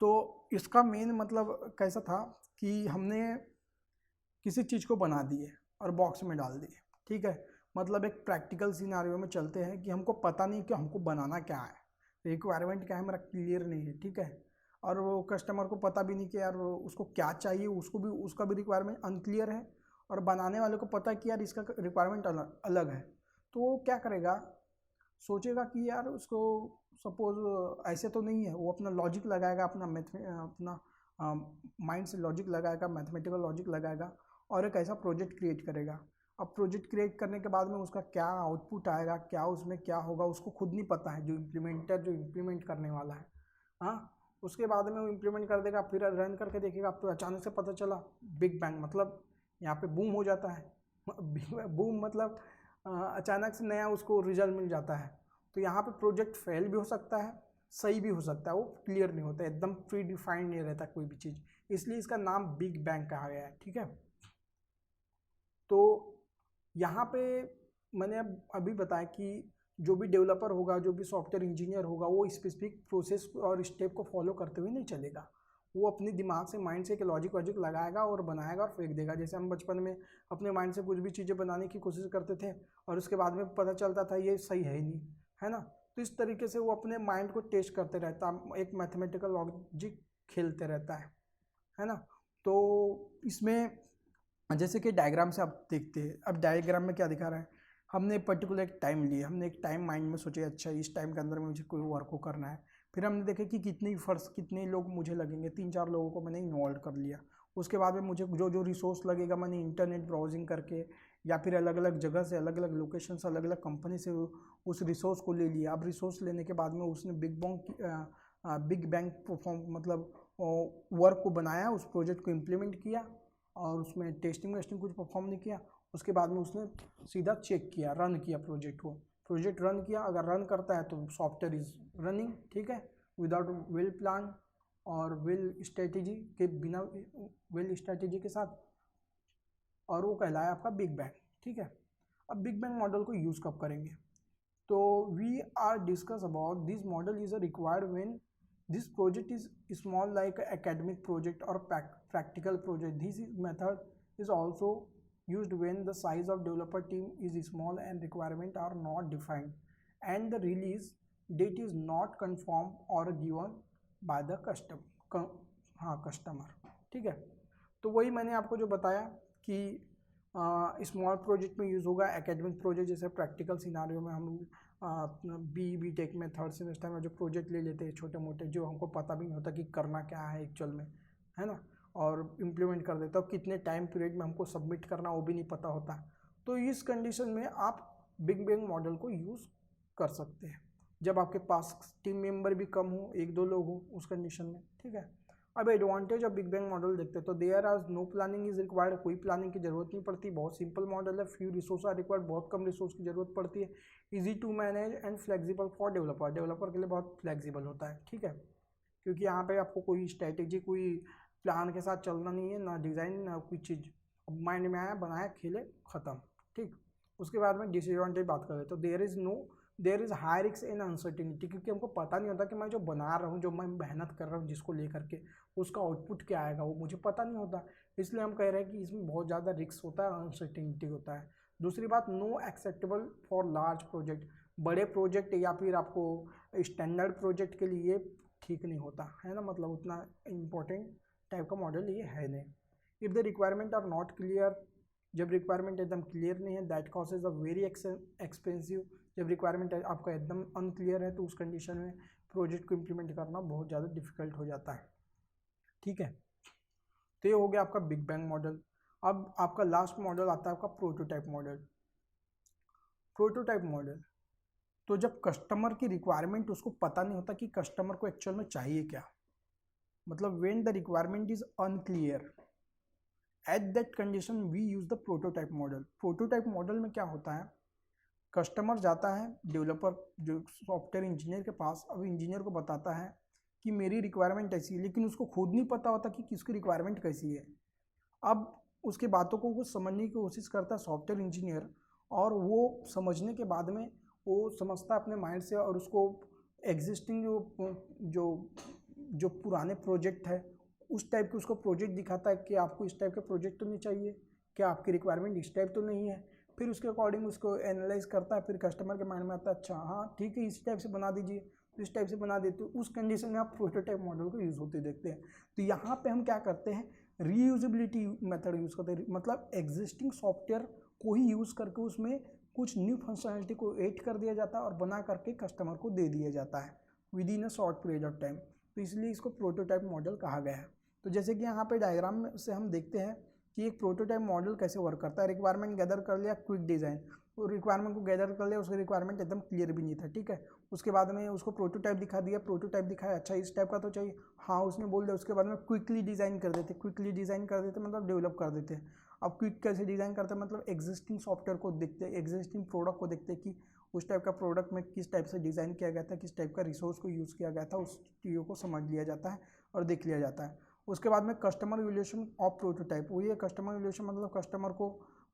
तो इसका मेन मतलब कैसा था कि हमने किसी चीज़ को बना दिए और बॉक्स में डाल दिए, ठीक है। मतलब एक प्रैक्टिकल सिनारियो में चलते हैं कि हमको पता नहीं कि हमको बनाना क्या है, रिक्वायरमेंट क्या है मेरा क्लियर नहीं है, ठीक है। और वो कस्टमर को पता भी नहीं कि यार उसको क्या चाहिए, उसका भी रिक्वायरमेंट अनक्लियर है, और बनाने वाले को पता है कि यार इसका रिक्वायरमेंट अलग है। तो वो क्या करेगा, सोचेगा कि यार उसको सपोज ऐसे तो नहीं है, वो अपना लॉजिक लगाएगा, अपना माइंड से लॉजिक लगाएगा, मैथमेटिकल लॉजिक लगाएगा, और एक ऐसा प्रोजेक्ट क्रिएट करेगा। अब प्रोजेक्ट क्रिएट करने के बाद में उसका क्या आउटपुट आएगा, क्या उसमें क्या होगा, उसको खुद नहीं पता है, जो इम्प्लीमेंट करने वाला है। हाँ, उसके बाद में वो इम्प्लीमेंट कर देगा, फिर रन करके देखेगा, तो अचानक से पता चला बिग बैंग, मतलब यहाँ पे बूम हो जाता है। बूम मतलब अचानक से नया उसको रिजल्ट मिल जाता है। तो यहाँ पे प्रोजेक्ट फेल भी हो सकता है, सही भी हो सकता है, वो क्लियर नहीं होता, एकदम प्री डिफाइंड नहीं रहता कोई भी चीज़, इसलिए इसका नाम बिग बैंग कहा गया है, ठीक है। तो यहाँ पे मैंने अभी बताया कि जो भी डेवलपर होगा, जो भी सॉफ्टवेयर इंजीनियर होगा, वो स्पेसिफिक प्रोसेस और स्टेप को फॉलो करते हुए नहीं चलेगा, वो अपने दिमाग से, माइंड से एक लॉजिक वॉजिक लगाएगा और बनाएगा और फेंक देगा। जैसे हम बचपन में अपने माइंड से कुछ भी चीज़ें बनाने की कोशिश करते थे, और उसके बाद में पता चलता था ये सही है ही नहीं, है ना। तो इस तरीके से वो अपने माइंड को टेस्ट करते रहता, एक मैथमेटिकल लॉजिक खेलते रहता है ना। तो इसमें जैसे कि डायग्राम से आप देखते हैं, अब डायग्राम में क्या दिखा रहा है, हमने पर्टिकुलर एक टाइम लिया, हमने एक टाइम माइंड में सोचे, अच्छा इस टाइम के अंदर में मुझे कोई वर्क को करना है। फिर हमने देखा कि कितने लोग मुझे लगेंगे, 3-4 लोगों को मैंने इन्वॉल्व कर लिया। उसके बाद में मुझे जो जो रिसोर्स लगेगा, मैंने इंटरनेट ब्राउजिंग करके या फिर अलग अलग जगह से, अलग अलग लोकेशन से, अलग अलग कंपनी से उस रिसोर्स को ले लिया। अब रिसोर्स लेने के बाद में उसने बिग बैंग परफॉर्म, मतलब वर्क को बनाया, उस प्रोजेक्ट को इम्प्लीमेंट किया, और उसमें टेस्टिंग वेस्टिंग कुछ परफॉर्म नहीं किया। उसके बाद में उसने सीधा चेक किया, रन किया प्रोजेक्ट रन किया। अगर रन करता है तो सॉफ्टवेयर इज रनिंग, ठीक है, विदाउट वेल प्लान और वेल स्ट्रेटेजी के बिना, वेल स्ट्रेटेजी के साथ, और वो कहलाया आपका बिग बैंग, ठीक है। अब बिग बैंग मॉडल को यूज़ कब करेंगे, तो we are discuss about this model is required when this project is small, like academic project or practical project. This method is also used when the size of developer team is small and requirement are not defined and the release date is not confirmed or given by the customer, ठीक है। तो वही मैंने आपको जो बताया कि small project में यूज़ होगा, एकेडमिक प्रोजेक्ट जैसे प्रैक्टिकल सिनारियो में हम बी टेक में 3rd सेमेस्टर में जो प्रोजेक्ट ले लेते हैं छोटे मोटे, जो हमको पता भी नहीं होता कि करना क्या है एक्चुअल में, है ना, और इम्प्लीमेंट कर देता हूँ, कितने टाइम पीरियड में हमको सबमिट करना वो भी नहीं पता होता। तो इस कंडीशन में आप बिग बैंग मॉडल को यूज़ कर सकते हैं, जब आपके पास टीम मेंबर भी कम हो, 1-2 लोग हो, उस कंडीशन में, ठीक है। अब advantage of big bang model देखते हैं तो there are no planning is required, कोई प्लानिंग की जरूरत नहीं पड़ती, बहुत सिंपल मॉडल है, फ्यू रिसोर्स आर रिक्वायर्ड, बहुत कम रिसोर्स की जरूरत पड़ती है, easy to manage and flexible for developer, developer के लिए बहुत फ्लेक्सिबल होता है, ठीक है, क्योंकि यहाँ पे आपको कोई स्ट्रैटेजी कोई प्लान के साथ चलना नहीं है, ना डिज़ाइन ना कोई चीज़, माइंड में आया बनाया खेले ख़त्म, ठीक। उसके बाद में डिसएडवांटेज बात करें तो there is high risk and uncertainty, क्योंकि हमको पता नहीं होता कि मैं जो बना रहा हूँ, जो मैं मेहनत कर रहा हूँ जिसको लेकर के, उसका आउटपुट क्या आएगा वो मुझे पता नहीं होता, इसलिए हम कह रहे हैं कि इसमें बहुत ज़्यादा रिस्क होता है, अनसर्टिनिटी होता है। दूसरी बात, no acceptable for large project, बड़े प्रोजेक्ट या फिर आपको स्टैंडर्ड प्रोजेक्ट के लिए ठीक नहीं होता है ना, मतलब उतना इम्पोर्टेंट टाइप का मॉडल ये है नहीं। If the requirement are not clear, जब रिक्वायरमेंट एकदम क्लियर नहीं है, that causes a very expensive, जब रिक्वायरमेंट आपका एकदम अनक्लियर है तो उस कंडीशन में प्रोजेक्ट को इम्प्लीमेंट करना बहुत ज़्यादा डिफिकल्ट हो जाता है, ठीक है। तो ये हो गया आपका बिग बैंग मॉडल। अब आपका लास्ट मॉडल आता है आपका प्रोटोटाइप मॉडल। प्रोटोटाइप मॉडल, तो जब कस्टमर की रिक्वायरमेंट उसको पता नहीं होता कि कस्टमर को एक्चुअल में चाहिए क्या, मतलब when the requirement is unclear, at that condition we use the prototype model. Prototype model में क्या होता है, कस्टमर जाता है डेवलपर जो सॉफ्टवेयर इंजीनियर के पास, अब इंजीनियर को बताता है कि मेरी रिक्वायरमेंट ऐसी है, लेकिन उसको खुद नहीं पता होता कि किसकी रिक्वायरमेंट कैसी है। अब उसके बातों को कुछ समझने की कोशिश करता है सॉफ्टवेयर इंजीनियर, और वो समझने के बाद में वो समझता है अपने माइंड से, और उसको एग्जिस्टिंग जो जो पुराने प्रोजेक्ट है उस टाइप के उसको प्रोजेक्ट दिखाता है कि आपको इस टाइप का प्रोजेक्ट तो नहीं चाहिए, क्या आपकी रिक्वायरमेंट इस टाइप तो नहीं है, फिर उसके अकॉर्डिंग उसको एनालाइज करता है, फिर कस्टमर के माइंड में आता है अच्छा हाँ ठीक है इस टाइप से बना दीजिए, तो इस टाइप से बना देते हो, उस कंडीशन में आप प्रोटोटाइप मॉडल को यूज़ होते देखते हैं। तो यहाँ पे हम क्या करते हैं, रीयूजेबिलिटी मेथड यूज़ करते हैं, मतलब एग्जिस्टिंग सॉफ्टवेयर को ही यूज़ करके उसमें कुछ न्यू फंक्शनलिटी को ऐड कर दिया जाता है और बना करके कस्टमर को दे दिया जाता है with in a short period of time, तो इसलिए इसको प्रोटोटाइप मॉडल कहा गया है। तो जैसे कि यहाँ पे डायग्राम से हम देखते हैं कि एक प्रोटोटाइप मॉडल कैसे वर्क करता है। रिक्वायरमेंट गैदर कर लिया, क्विक डिज़ाइन, तो रिक्वायरमेंट को गैदर कर लिया, उसकी रिक्वायरमेंट एकदम क्लियर भी नहीं था, ठीक है। उसके बाद में उसको प्रोटोटाइप दिखा दिया, प्रोटोटाइप दिखाया अच्छा इस टाइप का तो चाहिए, हाँ उसने बोल दिया, उसके बाद में क्विकली डिज़ाइन कर देते, क्विकली डिज़ाइन कर देते मतलब डेवलप कर देते। अब क्विक कैसे डिज़ाइन करते हैं, मतलब एग्जिस्टिंग सॉफ्टवेयर को देखते, एग्जिस्टिंग प्रोडक्ट को देखते कि उस टाइप का प्रोडक्ट में किस टाइप से डिज़ाइन किया गया था, किस टाइप का रिसोर्स को यूज़ किया गया था, उस चीज़ों को समझ लिया जाता है और देख लिया जाता है। उसके बाद में कस्टमर रिलेशन ऑफ प्रोटोटाइप, वही है कस्टमर रिलेशन, मतलब कस्टमर को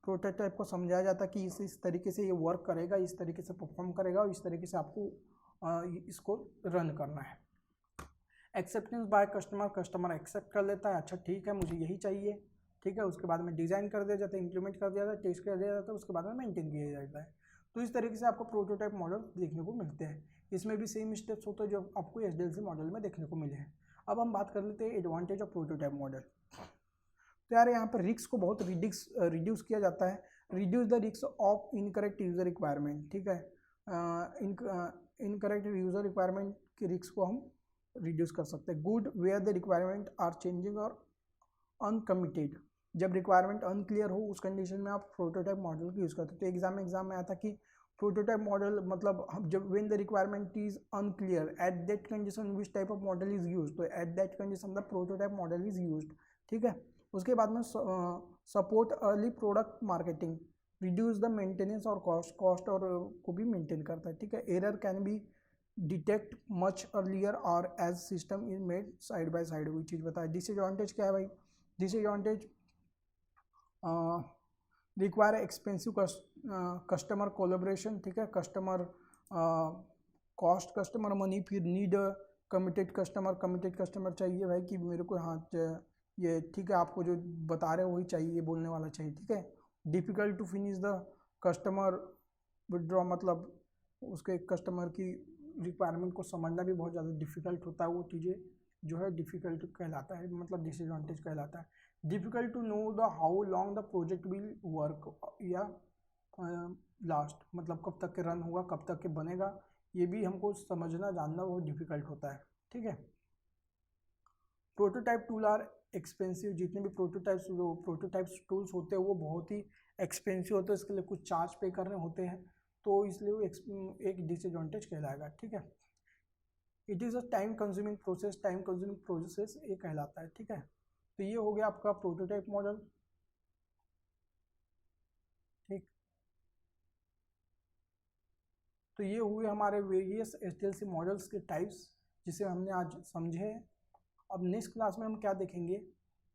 प्रोटोटाइप को समझाया जाता है कि इस तरीके से ये वर्क करेगा, इस तरीके से परफॉर्म करेगा और इस तरीके से आपको इसको रन करना है। Acceptance by customer, customer accept कर लेता है अच्छा ठीक है मुझे यही चाहिए, ठीक है। उसके बाद में डिज़ाइन कर दिया जाता है, इंप्लीमेंट कर दिया जाता है, टेस्ट कर दिया जाता है, उसके बाद में मेंटेन किया जाता है। तो इस तरीके से आपको प्रोटोटाइप मॉडल देखने को मिलते हैं। इसमें भी सेम स्टेप्स होते हैं जो आपको एसडीएलसी मॉडल में देखने को मिले हैं। अब हम बात कर लेते हैं एडवांटेज ऑफ प्रोटोटाइप मॉडल। तो यार यहाँ पर रिस्क को बहुत रिड्यूस किया जाता है, reduce the risk of incorrect user requirement, ठीक है। इनकरेक्ट यूजर रिक्वायरमेंट के रिस्क को हम रिड्यूस कर सकते हैं। Good where the requirement are changing और अनकमिटेड, जब रिक्वायरमेंट अनक्लियर हो उस कंडीशन में आप प्रोटोटाइप मॉडल को यूज़ करते हो। तो एग्जाम में आया था कि प्रोटोटाइप मॉडल मतलब हम जब when the requirement is unclear at that condition which type of model is used, तो at that condition the prototype model is used, ठीक है। उसके बाद में support early product marketing, reduce the maintenance और कॉस्ट और को भी मेंटेन करता है, ठीक है। Error can be detect much earlier और as system is made side by side, वही चीज़ बताया। डिसएडवांटेज क्या है भाई, disadvantage require expensive customer collaboration, ठीक है। कस्टमर कॉस्ट कस्टमर मनी, फिर नीड कमिटेड कस्टमर चाहिए भाई कि मेरे को हाँ ये ठीक है आपको जो बता रहे हो वही चाहिए, ये बोलने वाला चाहिए, ठीक है। Difficult to finish the customer withdraw, मतलब उसके कस्टमर की रिक्वायरमेंट को समझना भी बहुत ज़्यादा डिफ़िकल्ट होता है, वो चीज़ें जो है डिफ़िकल्ट कहलाता है, मतलब डिसएडवांटेज कहलाता है। Difficult to know the how long the project will work या लास्ट, मतलब कब तक के रन होगा, कब तक के बनेगा, ये भी हमको समझना जानना बहुत डिफ़िकल्ट होता है, ठीक है। प्रोटोटाइप टूल आर एक्सपेंसिव, जितने भी प्रोटोटाइप्स टूल्स होते हैं वो बहुत ही एक्सपेंसिव होते हैं, इसके लिए कुछ चार्ज पे करने होते हैं, तो इसलिए वो एक डिसएडवांटेज कहलाएगा, ठीक है। It is a time consuming process ये कहलाता है, ठीक है। तो ये हो गया आपका प्रोटोटाइप मॉडल, ठीक। तो ये हुए हमारे वेरियस एचडीएलसी मॉडल्स के टाइप्स जिसे हमने आज समझे हैं। अब नेक्स्ट क्लास में हम क्या देखेंगे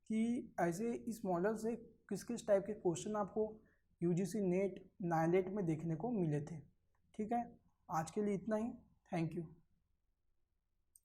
कि ऐसे इस मॉडल से किस किस टाइप के क्वेश्चन आपको यूजीसी नेट नाइलेट में देखने को मिले थे, ठीक है। आज के लिए इतना ही, थैंक यू।